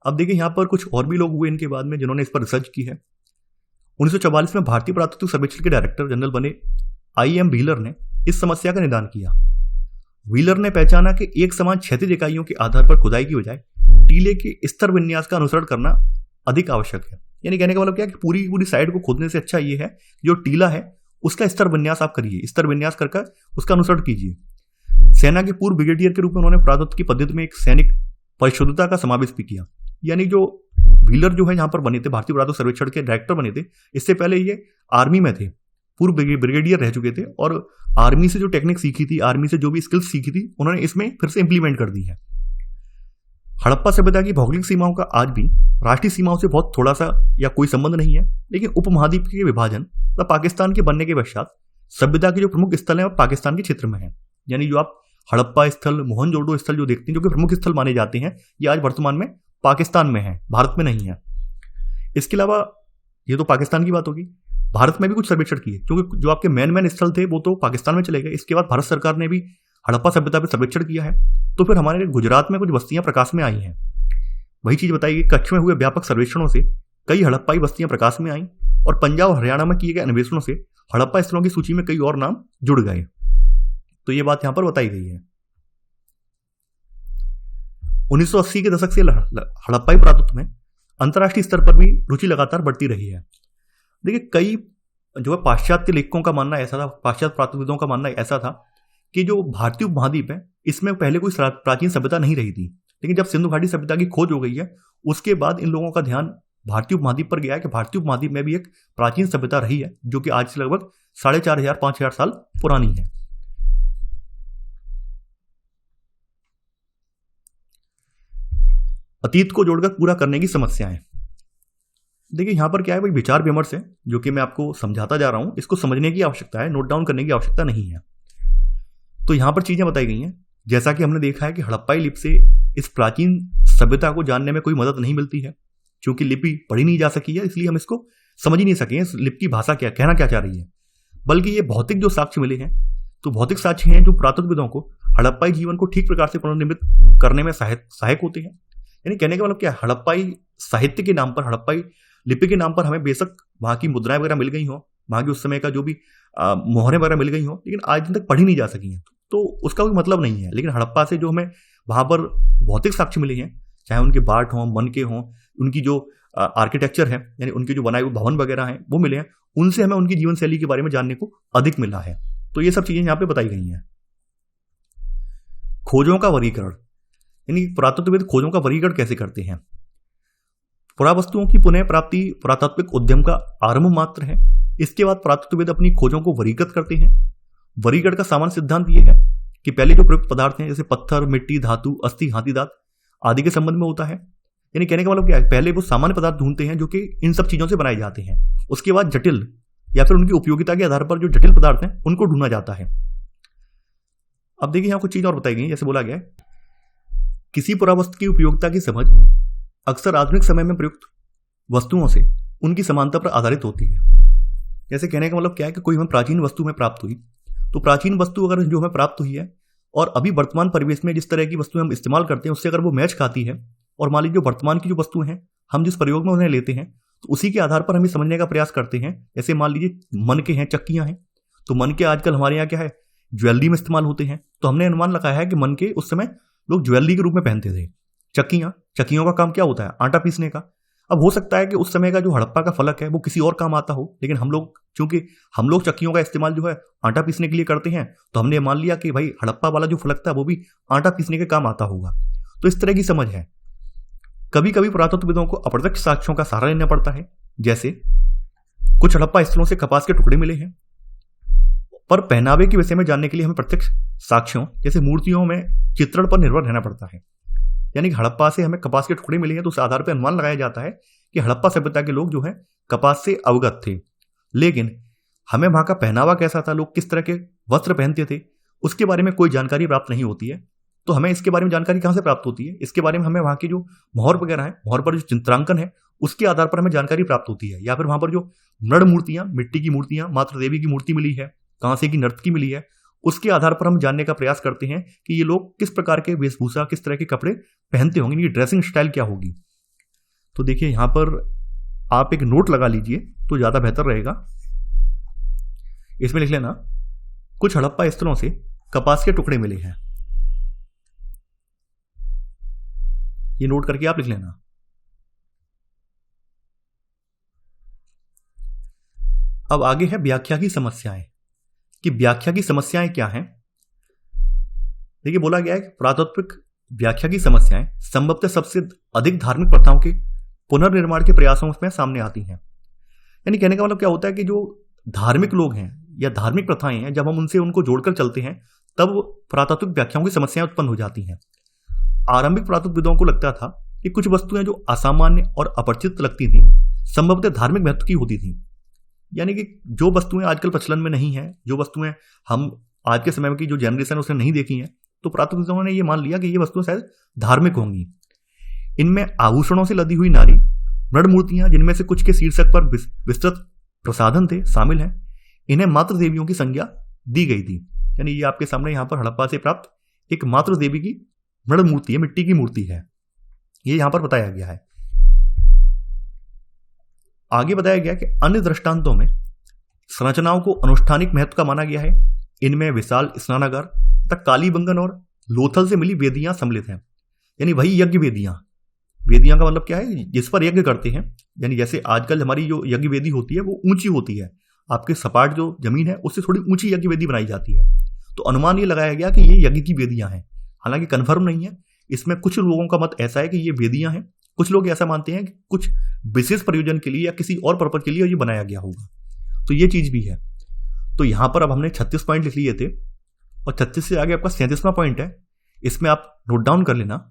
अब देखिए यहां पर कुछ और भी लोग हुए इनके बाद में जिन्होंने इस पर रिसर्च की है। 1944 में भारतीय पुरातत्व सर्वेक्षण के डायरेक्टर जनरल बने IM व्हीलर ने इस समस्या का निदान किया। व्हीलर ने पहचाना कि एक समान क्षैतिज इकाइयों के आधार पर खुदाई की बजाय टीले के स्तर विन्यास का अनुसरण करना अधिक आवश्यक है। यानी कहने का मतलब क्या है कि पूरी पूरी साइड को खोदने से अच्छा ये है जो टीला है उसका स्तर विन्यास आप करिए, स्तर विन्यास कर उसका अनुसरण कीजिए। सेना के पूर्व ब्रिगेडियर के रूप में उन्होंने पुरातत्व की पद्धति में एक सैनिक परिशुद्धता का समावेश भी किया। यानी जो व्हीलर जो है यहाँ पर बने थे, भारतीय पुरातत्व सर्वेक्षण के डायरेक्टर बने थे, इससे पहले ये आर्मी में थे, पूर्व ब्रिगेडियर रह चुके थे, और आर्मी से जो टेक्निक सीखी थी, आर्मी से जो भी स्किल्स सीखी थी, उन्होंने इसमें फिर से इंप्लीमेंट कर दी है। हड़प्पा सभ्यता की भौगोलिक सीमाओं का आज भी राष्ट्रीय सीमाओं से बहुत थोड़ा सा या कोई संबंध नहीं है, लेकिन उपमहाद्वीप के विभाजन तथा पाकिस्तान के बनने के पश्चात सभ्यता के जो प्रमुख स्थल हैं वो पाकिस्तान के क्षेत्र में है। यानी जो आप हड़प्पा स्थल, मोहनजोदड़ो स्थल जो देखते हैं, जो कि प्रमुख स्थल माने जाते हैं, ये आज वर्तमान में पाकिस्तान में है, भारत में नहीं है। इसके अलावा ये तो पाकिस्तान की बात होगी, भारत में भी कुछ सर्वेक्षण किए, क्योंकि जो आपके मेन स्थल थे वो तो पाकिस्तान में चले गए। इसके बाद भारत सरकार ने भी हड़प्पा सभ्यता पर सर्वेक्षण किया है, तो फिर हमारे गुजरात में कुछ बस्तियां प्रकाश में आई हैं। वही चीज बताई गई, कच्छ में हुए व्यापक सर्वेक्षणों से कई हड़प्पाई बस्तियां प्रकाश में आईं, और पंजाब और हरियाणा में किए गए अन्वेषणों से हड़प्पा स्थलों की सूची में कई और नाम जुड़ गए। तो ये बात यहां पर बताई गई है। 1980 के दशक से हड़प्पाई पुरातत्व में अंतर्राष्ट्रीय स्तर पर भी रुचि लगातार बढ़ती रही है। देखिए कई जो है पाश्चात्य लेखकों का मानना ऐसा था, पाश्चात्य पुरातत्वविदों का मानना ऐसा था कि जो भारतीय उपमहाद्वीप है इसमें पहले कोई प्राचीन सभ्यता नहीं रही थी, लेकिन जब सिंधु घाटी सभ्यता की खोज हो गई है उसके बाद इन लोगों का ध्यान भारतीय उपमहाद्वीप पर गया है कि भारतीय उपमहाद्वीप में भी एक प्राचीन सभ्यता रही है जो कि आज से लगभग 4500-5000 साल पुरानी है। अतीत को जोड़कर पूरा करने की समस्याएं। देखिए यहां पर क्या है, भाई विचार विमर्श है जो कि मैं आपको समझाता जा रहा हूं, इसको समझने की आवश्यकता है, नोट डाउन करने की आवश्यकता नहीं है। तो यहां पर चीजें बताई गई हैं, जैसा कि हमने देखा है कि हड़प्पाई लिपि से इस प्राचीन सभ्यता को जानने में कोई मदद नहीं मिलती है, क्योंकि लिपि पढ़ी नहीं जा सकी है, इसलिए हम इसको समझ ही नहीं सके इस लिपि की भाषा क्या कहना क्या चाह रही है। बल्कि ये भौतिक जो साक्ष्य मिले हैं, तो भौतिक साक्ष्य हैं जो पुरातत्वविदों को हड़प्पाई जीवन को ठीक प्रकार से पुनर्निर्मित करने में सहायक होते हैं। यानी कहने का मतलब क्या है, हड़प्पाई साहित्य के नाम पर, हड़प्पाई लिपि के नाम पर हमें बेशक वहां की मुद्राएं वगैरह मिल गई हो, वहां की उस समय का जो भी मोहरें वगैरह मिल गई हो, लेकिन आज दिन तक पढ़ी नहीं जा सकी हैं, तो उसका कोई मतलब नहीं है। लेकिन हड़प्पा से जो हमें वहां पर भौतिक साक्ष्य मिले हैं, चाहे उनके बाट हों, मन के हों, उनकी जो आर्किटेक्चर है यानी उनके जो बनाए हुए भवन वगैरह हैं वो मिले हैं, उनसे हमें उनकी जीवन शैली के बारे में जानने को अधिक मिला है। तो ये सब चीजें यहाँ पे बताई गई हैं। खोजों का वर्गीकरण, यानी पुरातत्वविद खोजों का वर्गीकरण कैसे करते हैं। पुरावस्तुओं की पुनः प्राप्ति पुरातात्विक उद्यम का आरंभ मात्र है। इसके बाद पुरातत्वविद अपनी खोजों को वर्गीकृत करते हैं। वर्गीकरण का सामान्य सिद्धांत यह है कि पहले जो प्रयुक्त पदार्थ हैं जैसे पत्थर, मिट्टी, धातु, अस्थि, हाथी दांत आदि के संबंध में होता है। यानी कहने का मतलब क्या है, पहले वो सामान्य पदार्थ ढूंढते हैं जो कि इन सब चीजों से बनाए जाते हैं, उसके बाद जटिल या फिर उनकी उपयोगिता के आधार पर जो जटिल पदार्थ हैं उनको ढूंढा जाता है। अब देखिए यहां कुछ चीज और बताई गई, जैसे बोला गया है किसी पुरावस्तु की उपयोगिता की समझ अक्सर आधुनिक समय में प्रयुक्त वस्तुओं से उनकी समानता पर आधारित होती है। जैसे कहने का मतलब क्या है कि कोई हमें प्राचीन वस्तु में प्राप्त हुई, तो प्राचीन वस्तु अगर जो हमें प्राप्त हुई है और अभी वर्तमान परिवेश में जिस तरह की वस्तुएं हम इस्तेमाल करते हैं उससे अगर वो मैच खाती है, और मान लीजिए वर्तमान की जो वस्तुएं हैं हम जिस प्रयोग में उन्हें लेते हैं तो उसी के आधार पर हम समझने का प्रयास करते हैं। जैसे मान लीजिए मन के हैं, चक्कियां हैं, तो मन के आजकल हमारे यहाँ क्या है, ज्वेलरी में इस्तेमाल होते हैं, तो हमने अनुमान लगाया है कि मन के उस समय लोग ज्वेलरी के रूप में पहनते थे। चक्कियों का काम क्या होता है, आटा पीसने का। अब हो सकता है कि उस समय का जो हड़प्पा का फलक है वो किसी और काम आता हो, लेकिन चूंकि हम लोग चक्कियों का इस्तेमाल जो है आटा पीसने के लिए करते हैं, तो हमने मान लिया कि भाई हड़प्पा वाला जो फलक था वो भी आटा पीसने के काम आता होगा। तो इस तरह की समझ है। कभी कभी पुरातत्वविदों को अप्रत्यक्ष साक्ष्यों का सहारा लेना पड़ता है, जैसे कुछ हड़प्पा स्थलों से कपास के टुकड़े मिले हैं, पर पहनावे के विषय में जानने के लिए हमें प्रत्यक्ष साक्ष्यों जैसे मूर्तियों में चित्रण पर निर्भर रहना पड़ता है। यानी कि हड़प्पा से हमें कपास के टुकड़े मिले हैं, तो उस आधार पर अनुमान लगाया जाता है कि हड़प्पा सभ्यता के लोग जो है कपास से अवगत थे। लेकिन हमें वहां का पहनावा कैसा था, लोग किस तरह के वस्त्र पहनते थे, उसके बारे में कोई जानकारी प्राप्त नहीं होती है। तो हमें इसके बारे में जानकारी कहाँ से प्राप्त होती है? इसके बारे में हमें वहाँ की जो मोहर वगैरह है, मोहर पर जो चित्रांकन है, उसके आधार पर हमें जानकारी प्राप्त होती है। या फिर वहां पर जो मृण मूर्तियां, मिट्टी की मूर्तियां, मातृ देवी की मूर्ति मिली है, कांसे की नर्तकी मिली है, उसके आधार पर हम जानने का प्रयास करते हैं कि ये लोग किस प्रकार के वेशभूषा, किस तरह के कपड़े पहनते होंगे, इनकी ड्रेसिंग स्टाइल क्या होगी। तो देखिए यहां पर आप एक नोट लगा लीजिए तो ज्यादा बेहतर रहेगा। इसमें लिख लेना, कुछ हड़प्पा स्थलों से कपास के टुकड़े मिले हैं। ये नोट करके आप लिख लेना। अब आगे है व्याख्या की समस्याएं, कि व्याख्या की समस्याएं क्या हैं। देखिए बोला गया है कि पुरातात्विक व्याख्या की समस्याएं संभवतः सबसे अधिक धार्मिक प्रथाओं के पुनर्निर्माण के प्रयासों में सामने आती हैं। यानी कहने का मतलब क्या होता है कि जो धार्मिक लोग हैं या धार्मिक प्रथाएं हैं, जब हम उनको जोड़कर चलते हैं तब पुरातात्विक व्याख्याओं की समस्याएं उत्पन्न हो जाती हैं। आरंभिक पुरातत्वविदों को लगता था कि कुछ वस्तुएं जो असामान्य और अपरिचित लगती थी संभवतः धार्मिक महत्व की होती थी। यानी कि जो वस्तुएं आजकल प्रचलन में नहीं है, जो वस्तुएं हम आज के समय की जो जनरेशन उसने नहीं देखी है, तो पुरातत्वविदों ने ये मान लिया कि ये वस्तुएं शायद धार्मिक होंगी। इनमें आभूषणों से लदी हुई नारी, मृण मूर्तियां जिनमें से कुछ के शीर्षक पर विस्तृत प्रसाधन थे शामिल हैं। इन्हें मातृ देवियों की संज्ञा दी गई थी। यानी ये आपके सामने यहां पर हड़प्पा से प्राप्त एक मातृ देवी की मृण मूर्ति है, मिट्टी की मूर्ति है, ये यहां पर बताया गया है। आगे बताया गया कि अन्य दृष्टांतों में संरचनाओं को अनुष्ठानिक महत्व का माना गया है। इनमें विशाल स्नानागार तथा कालीबंगन और लोथल से मिली वेदियां सम्मिलित हैं। यानी वही यज्ञ वेदियां, वेदियां का मतलब क्या है, जिस पर यज्ञ करते हैं। यानी जैसे आजकल हमारी जो यज्ञ वेदी होती है वो ऊंची होती है, आपके सपाट जो जमीन है उससे थोड़ी ऊंची यज्ञ वेदी बनाई जाती है। तो अनुमान ये लगाया गया कि ये यज्ञ की वेदियां हैं। हालांकि कन्फर्म नहीं है, इसमें कुछ लोगों का मत ऐसा है कि ये वेदियां हैं, कुछ लोग ऐसा मानते हैं कि कुछ विशेष प्रयोजन के लिए या किसी और पर्पज के लिए ये बनाया गया होगा। तो ये चीज भी है। तो यहां पर अब हमने 36 पॉइंट लिख लिए थे और 36 से आगे आपका 37वां पॉइंट है, इसमें आप नोट डाउन कर लेना।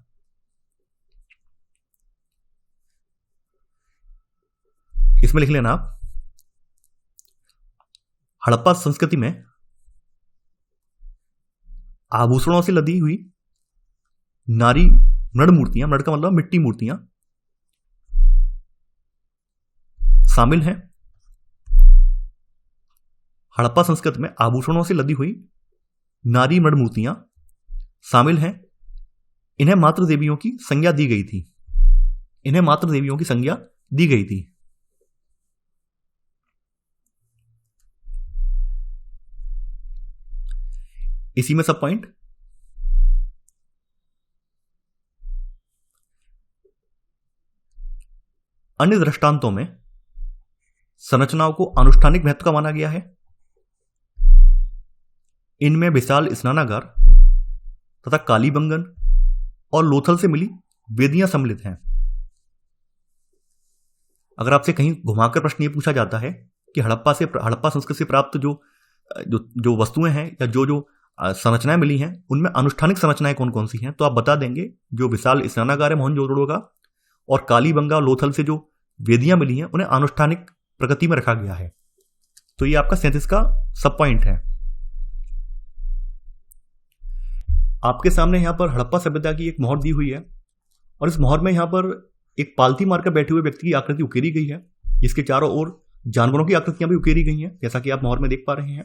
इसमें लिख लेना आप, हड़प्पा संस्कृति में आभूषणों से लदी हुई नारी मृण मूर्तियां, मृण का मतलब मिट्टी मूर्तियां शामिल हैं। हड़प्पा संस्कृति में आभूषणों से लदी हुई नारी मृण मूर्तियां शामिल हैं। इन्हें मातृ देवियों की संज्ञा दी गई थी। इन्हें मातृ देवियों की संज्ञा दी गई थी। इसी में सब पॉइंट। अन्य दृष्टांतों में संरचनाओं को अनुष्ठानिक महत्व का माना गया है। इनमें विशाल स्नानागार तथा कालीबंगन और लोथल से मिली वेदियां सम्मिलित हैं। अगर आपसे कहीं घुमाकर प्रश्न ये पूछा जाता है कि हड़प्पा संस्कृति से प्राप्त जो वस्तुएं हैं या जो संरचनाएं मिली हैं उनमें अनुष्ठानिक संरचनाएं कौन कौन सी हैं, तो आप बता देंगे जो विशाल स्नानागार है मोहनजोदड़ो का, और कालीबंगा और लोथल से जो वेदियां मिली हैं उन्हें अनुष्ठानिक प्रकृति में रखा गया है। तो ये आपका 37 का सब पॉइंट है। आपके सामने यहां पर हड़प्पा सभ्यता की एक मोहर दी हुई है और इस मोहर में यहां पर एक पालथी मारकर बैठे हुए व्यक्ति की आकृति उकेरी गई है, जिसके चारों ओर जानवरों की आकृतियां भी उकेरी गई हैं, जैसा कि आप मोहर में देख पा रहे हैं।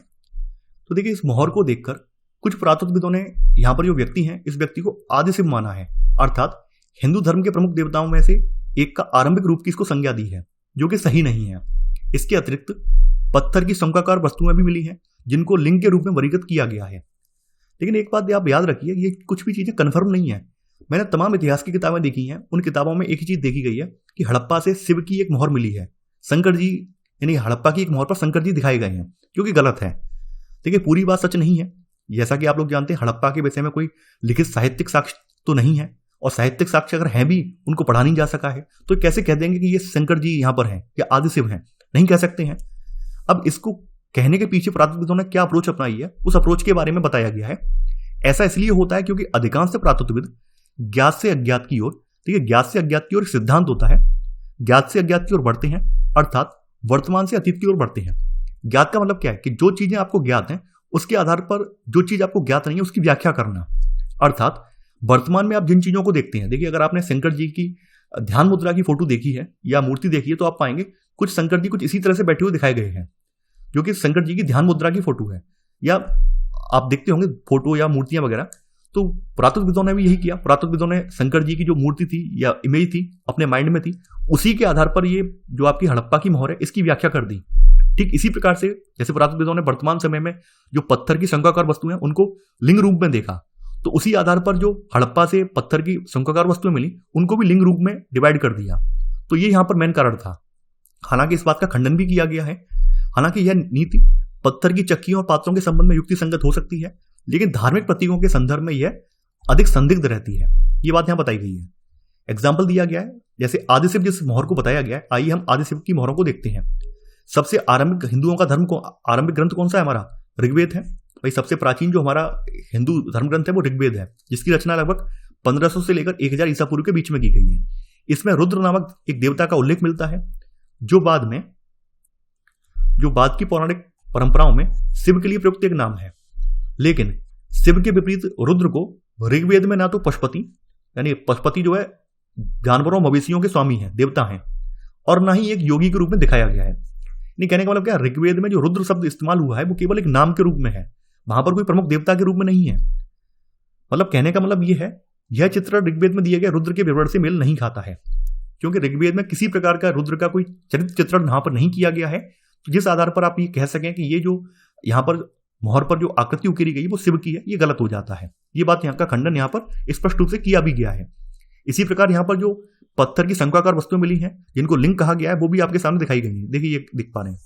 तो देखिए इस मोहर को देखकर कुछ पुरातत्वविदों ने यहां पर जो व्यक्ति हैं इस व्यक्ति को आदि शिव माना है, अर्थात हिंदू धर्म के प्रमुख देवताओं में से एक का आरंभिक रूप की इसको संज्ञा दी है, जो कि सही नहीं है। इसके अतिरिक्त पत्थर की शंखाकार वस्तुएं भी मिली हैं जिनको लिंग के रूप में वर्गीकृत किया गया है। लेकिन एक बात आप याद रखिए, ये कुछ भी चीजें कन्फर्म नहीं है। मैंने तमाम इतिहास की किताबें देखी हैं, उन किताबों में एक ही चीज देखी गई है कि हड़प्पा से शिव की एक मोहर मिली है, शंकर जी यानी हड़प्पा की एक मोहर पर शंकर जी दिखाए गए हैं, जो कि गलत है। देखिए पूरी बात सच नहीं है। जैसा कि आप लोग जानते हैं हड़प्पा के विषय में कोई लिखित साहित्यिक साक्ष्य तो नहीं है, और साहित्यिक साक्ष्य अगर है भी उनको पढ़ा नहीं जा सका है, तो कैसे कह देंगे कि ये शंकर जी यहाँ पर हैं या आदि शिव हैं? नहीं कह सकते हैं। अब इसको कहने के पीछे पुरातत्वविदों ने क्या अप्रोच अपनाई है, उस अप्रोच के बारे में बताया गया है। ऐसा इसलिए होता है क्योंकि अधिकांश पुरातत्वविद ज्ञात से अज्ञात की ओर, देखिए ज्ञात से अज्ञात की ओर एक सिद्धांत होता है, ज्ञात से अज्ञात की ओर बढ़ते हैं, अर्थात वर्तमान से अतीत की ओर बढ़ते हैं। ज्ञात का मतलब क्या है कि जो चीजें आपको ज्ञात हैं उसके आधार पर जो चीज आपको ज्ञात नहीं है उसकी व्याख्या करना, अर्थात वर्तमान में आप जिन चीजों को देखते हैं। देखिए अगर आपने शंकर जी की ध्यान मुद्रा की फोटो देखी है या मूर्ति देखी है तो आप पाएंगे कुछ शंकर जी कुछ इसी तरह से बैठे हुए दिखाए गए हैं, जो कि शंकर जी की ध्यान मुद्रा की फोटो है, या आप देखते होंगे फोटो या मूर्तियां वगैरह। तो पुरातत्वविदों ने भी यही किया। पुरातत्वविदों ने शंकर जी की जो मूर्ति थी या इमेज थी अपने माइंड में थी, उसी के आधार पर ये जो आपकी हड़प्पा की मोहर है इसकी व्याख्या कर दी। ठीक इसी प्रकार से जैसे पुरातत्वविदों ने वर्तमान समय में जो पत्थर की शंक्वाकार वस्तुएं उनको लिंग रूप में देखा, तो उसी आधार पर जो हड़प्पा से पत्थर की शंक्वाकार वस्तुएं मिली उनको भी लिंग रूप में डिवाइड कर दिया। तो ये यहाँ पर मेन कारण था। हालांकि इस बात का खंडन भी किया गया है। हालांकि यह नीति पत्थर की चक्कियों और पात्रों के संबंध में युक्ति संगत हो सकती है, लेकिन धार्मिक प्रतीकों के संदर्भ में यह अधिक संदिग्ध रहती है। ये बात यहां बताई गई है। एग्जाम्पल दिया गया है, जैसे आदिशिव जिस मोहर को बताया गया है, आइए हम आदिशिव की मोहरों को देखते हैं। सबसे आरंभिक हिंदुओं का धर्म को आरंभिक ग्रंथ कौन सा है? हमारा ऋग्वेद है। भाई सबसे प्राचीन जो हमारा हिंदू धर्म ग्रंथ है वो ऋग्वेद है, जिसकी रचना लगभग 1500 से लेकर 1000 ईसा पूर्व के बीच में की गई है। इसमें रुद्र नामक एक देवता का उल्लेख मिलता है, जो बाद की पौराणिक परंपराओं में शिव के लिए प्रयुक्त एक नाम है। लेकिन शिव के विपरीत रुद्र को ऋग्वेद में ना तो पशुपति, यानी पशुपति जो है जानवरों मवेशियों के स्वामी हैं, देवता हैं, और ना ही एक योगी के रूप में दिखाया गया है। नहीं कहने का मतलब क्या, ऋग्वेद में जो रुद्र शब्द इस्तेमाल हुआ है वो केवल एक नाम के रूप में है, वहां पर कोई प्रमुख देवता के रूप में नहीं है। मतलब कहने का मतलब यह है, यह चित्र ऋग्वेद में दिए गए रुद्र के विवरण से मेल नहीं खाता है, क्योंकि ऋग्वेद में किसी प्रकार का रुद्र का कोई चरित्र चित्रण यहां पर नहीं किया गया है, तो जिस आधार पर आप ये कह सकें कि ये जो यहां पर मोहर पर जो आकृति उकेरी गई वो शिव की है, ये गलत हो जाता है। ये बात यहाँ का खंडन यहाँ पर स्पष्ट रूप से किया भी गया है। इसी प्रकार यहाँ पर जो पत्थर की शंक्वाकार वस्तुएं मिली हैं जिनको लिंग कहा गया है वो भी आपके सामने दिखाई गई है। देखिए ये दिख पा रहे हैं।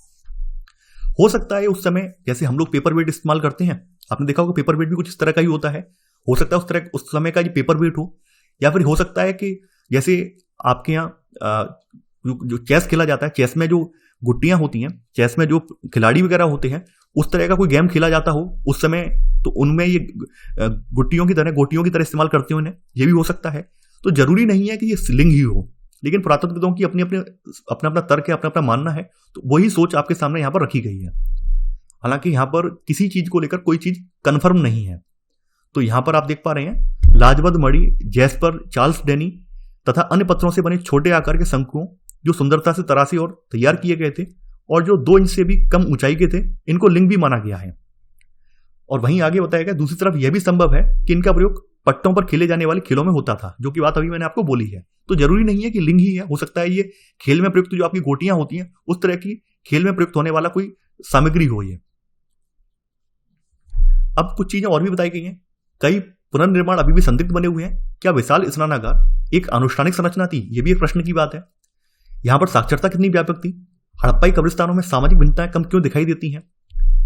हो सकता है उस समय जैसे हम लोग पेपर वेट इस्तेमाल करते हैं, आपने देखा होगा पेपर वेट भी कुछ इस तरह का ही होता है। हो सकता है उस समय का ये पेपर वेट हो, या फिर हो सकता है कि जैसे आपके यहाँ जो चेस खेला जाता है, चेस में जो गुट्टियां होती हैं, चेस में जो खिलाड़ी वगैरह होते हैं, उस तरह का कोई गेम खेला जाता हो उस समय, तो उनमें ये गोटियों की तरह इस्तेमाल करते हो इन्हें, ये भी हो सकता है। तो जरूरी नहीं है कि ये लिंग ही हो, लेकिन पुरातत्वविदों की अपना तर्क है, अपना मानना है, तो वही सोच आपके सामने यहाँ पर रखी गई है। हालांकि यहाँ पर किसी चीज को लेकर कोई चीज कन्फर्म नहीं है। तो यहाँ पर आप देख पा रहे हैं लाजवद मणि, जैस्पर, चार्ल्स डेनी तथा अन्य पत्थरों से बने छोटे आकार के शंकुओं जो सुंदरता से तराशे और तैयार किए गए थे और जो 2 इंच से भी कम ऊंचाई के थे, इनको लिंग भी माना गया है। और वहीं आगे बताया गया दूसरी तरफ यह भी संभव है कि इनका प्रयोग पट्टों पर खेले जाने वाले खेलों में होता था, जो कि बात अभी मैंने आपको बोली है। तो जरूरी नहीं है कि लिंग ही है, हो सकता है ये खेल में प्रयुक्त जो आपकी गोटियां होती हैं उस तरह की खेल में प्रयुक्त होने वाला कोई सामग्री हो ये। अब कुछ चीजें और भी बताई गई हैं। कई पुनर्निर्माण अभी भी संदिग्ध बने हुए हैं। क्या विशाल स्नानागार एक अनुष्ठानिक संरचना थी? यह भी एक प्रश्न की बात है। यहां पर साक्षरता कितनी व्यापक थी? हड़प्पाई कब्रिस्तानों में सामाजिक भिन्नताएं कम क्यों दिखाई देती हैं?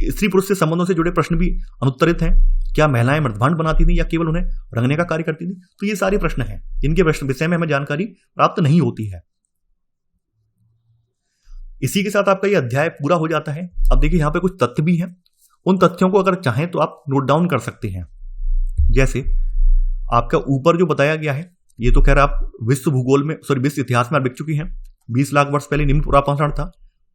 स्त्री पुरुष से संबंधों से जुड़े प्रश्न भी अनुत्तरित हैं। क्या महिलाएं मृदभांड बनाती थी या केवल उन्हें रंगने का कार्य करती थी? तो ये सारे प्रश्न हैं जिनके विषय में हमें जानकारी प्राप्त नहीं होती है। इसी के साथ आपका ये अध्याय पूरा हो जाता है। अब देखिए यहाँ पे कुछ तथ्य भी हैं। उन तथ्यों को अगर चाहें तो आप नोट डाउन कर सकते हैं। जैसे आपका ऊपर जो बताया गया है, ये तो खैर आप विश्व इतिहास में बिक चुकी हैं। 20 लाख वर्ष पहले निम्न पुरापाषाण था,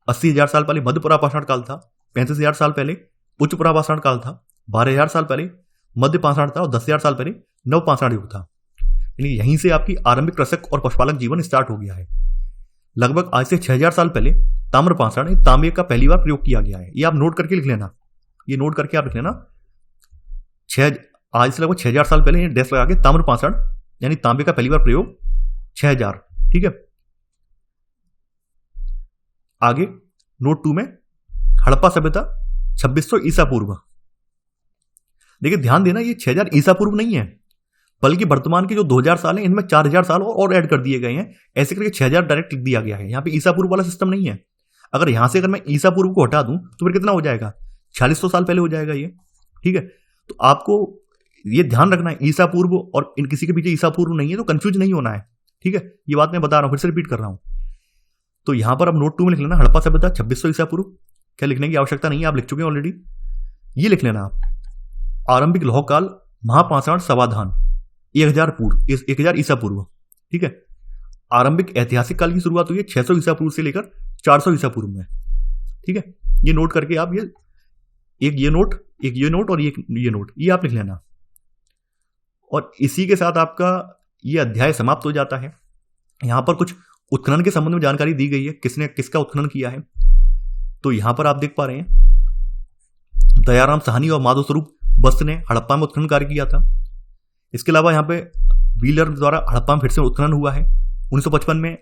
80,000 साल पहले मध्य पुरापाषाण काल था, 35,000 साल पहले उच्च पुरापाषाण काल था, 12,000 साल पहले मध्य पाषाण था और 10,000 साल पहले नव पाषाण युग था। यानी यहीं से आपकी आरंभिक कृषक और पशुपालक जीवन स्टार्ट हो गया है। लगभग आज से 6,000 साल पहले ताम्र पाषाण, तांबे का पहली बार प्रयोग किया गया है। ये आप नोट करके लिख लेना, ये नोट करके आप लिख लेना। आज से लगभग 6,000 साल पहले डैश लगा के ताम्र पाषाण यानी तांबे का पहली बार प्रयोग 6,000। ठीक है। आगे नोट 2 में हड़प्पा सभ्यता 2600 ईसा पूर्व। देखिए ध्यान देना, ये 6,000 ईसा पूर्व नहीं है, बल्कि वर्तमान के जो 2000 साल हैं इनमें 4000 साल और ऐड कर दिए गए हैं। ऐसे करके 6000 डायरेक्ट लिख दिया गया है। यहाँ पे ईसा पूर्व वाला सिस्टम नहीं है। अगर यहां से अगर मैं ईसा पूर्व को हटा दूं तो फिर कितना हो जाएगा, 4600 साल पहले हो जाएगा ये। ठीक है, तो आपको ये ध्यान रखना है, ईसा पूर्व और इन किसी के पीछे ईसा पूर्व नहीं है, तो कंफ्यूज नहीं होना है। ठीक है, ये बात मैं बता रहा हूं, फिर से रिपीट कर रहा हूं। तो यहां पर अब नोट 2 में लिख लेना हड़प्पा सभ्यता 2600 ईसा पूर्व। क्या लिखने की आवश्यकता नहीं है, आप लिख चुके हैं ऑलरेडी। ये लिख लेना आप, आरंभिक लौह काल महापाषाण समाधान 1000 ईसा पूर्व। ठीक है, आरंभिक ऐतिहासिक काल की शुरुआत हुई है 600 ईसा पूर्व से लेकर 400 ईसा पूर्व में। ठीक है, ये नोट करके आप ये एक ये नोट, एक ये नोट और ये नोट, ये आप लिख लेना। और इसी के साथ आपका ये अध्याय समाप्त हो जाता है। यहां पर कुछ उत्खनन के संबंध में जानकारी दी गई है, किसने किसका उत्खनन किया है। तो यहां पर आप देख पा रहे हैं दयाराम साहनी और माधव स्वरूप बस्त ने हड़प्पा में उत्खनन कार्य किया था। इसके अलावा यहाँ पे व्हीलर द्वारा हड़प्पा में फिर से उत्खनन हुआ है। 1955 में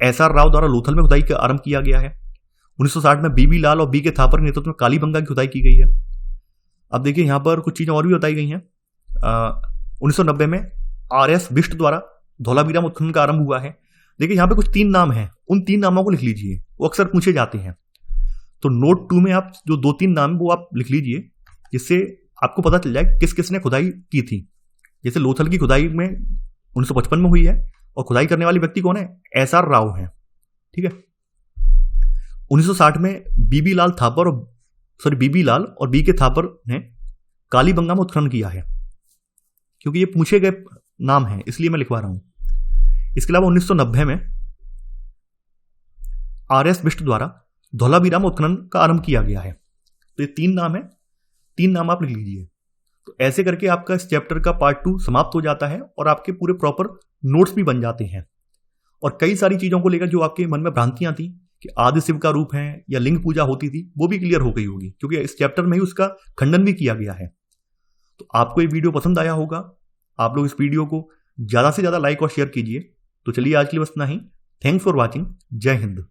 SR राव द्वारा लोथल में खुदाई का आरंभ किया गया है। 1960 में BB लाल और BK थापर के नेतृत्व में कालीबंगा की खुदाई की गई है। अब देखिए यहाँ पर कुछ चीजें और भी बताई गई हैं। 1990 में RS बिष्ट द्वारा धौलावीरा में उत्खनन का आरंभ हुआ है। देखिए यहाँ पे कुछ 3 नाम हैं, उन 3 नामों को लिख लीजिए, वो अक्सर पूछे जाते हैं। तो नोट 2 में आप जो 2-3 नाम वो आप लिख लीजिए, जिससे आपको पता चल जाए किस किसने खुदाई की थी। जैसे लोथल की खुदाई में 1955 में हुई है और खुदाई करने वाले व्यक्ति कौन है, SR राव हैं। ठीक है, 1960 में BB लाल और BK थापर ने कालीबंगा में उत्खनन किया है। क्योंकि ये पूछे गए नाम हैं इसलिए मैं लिखवा रहा हूं। इसके अलावा 1990 में RS बिष्ट द्वारा धौलावीरा में उत्खनन का आरंभ किया गया है। तो ये 3 नाम है, 3 नाम आप लिख लीजिए। तो ऐसे करके आपका इस चैप्टर का पार्ट 2 समाप्त हो जाता है और आपके पूरे प्रॉपर नोट्स भी बन जाते हैं। और कई सारी चीजों को लेकर जो आपके मन में भ्रांतियां थी कि आदि शिव का रूप है या लिंग पूजा होती थी, वो भी क्लियर हो गई होगी, क्योंकि इस चैप्टर में ही उसका खंडन भी किया गया है। तो आपको ये वीडियो पसंद आया होगा। आप लोग इस वीडियो को ज्यादा से ज्यादा लाइक और शेयर कीजिए। तो चलिए आज के लिए बस इतना ही। Thanks for watching. जय हिंद।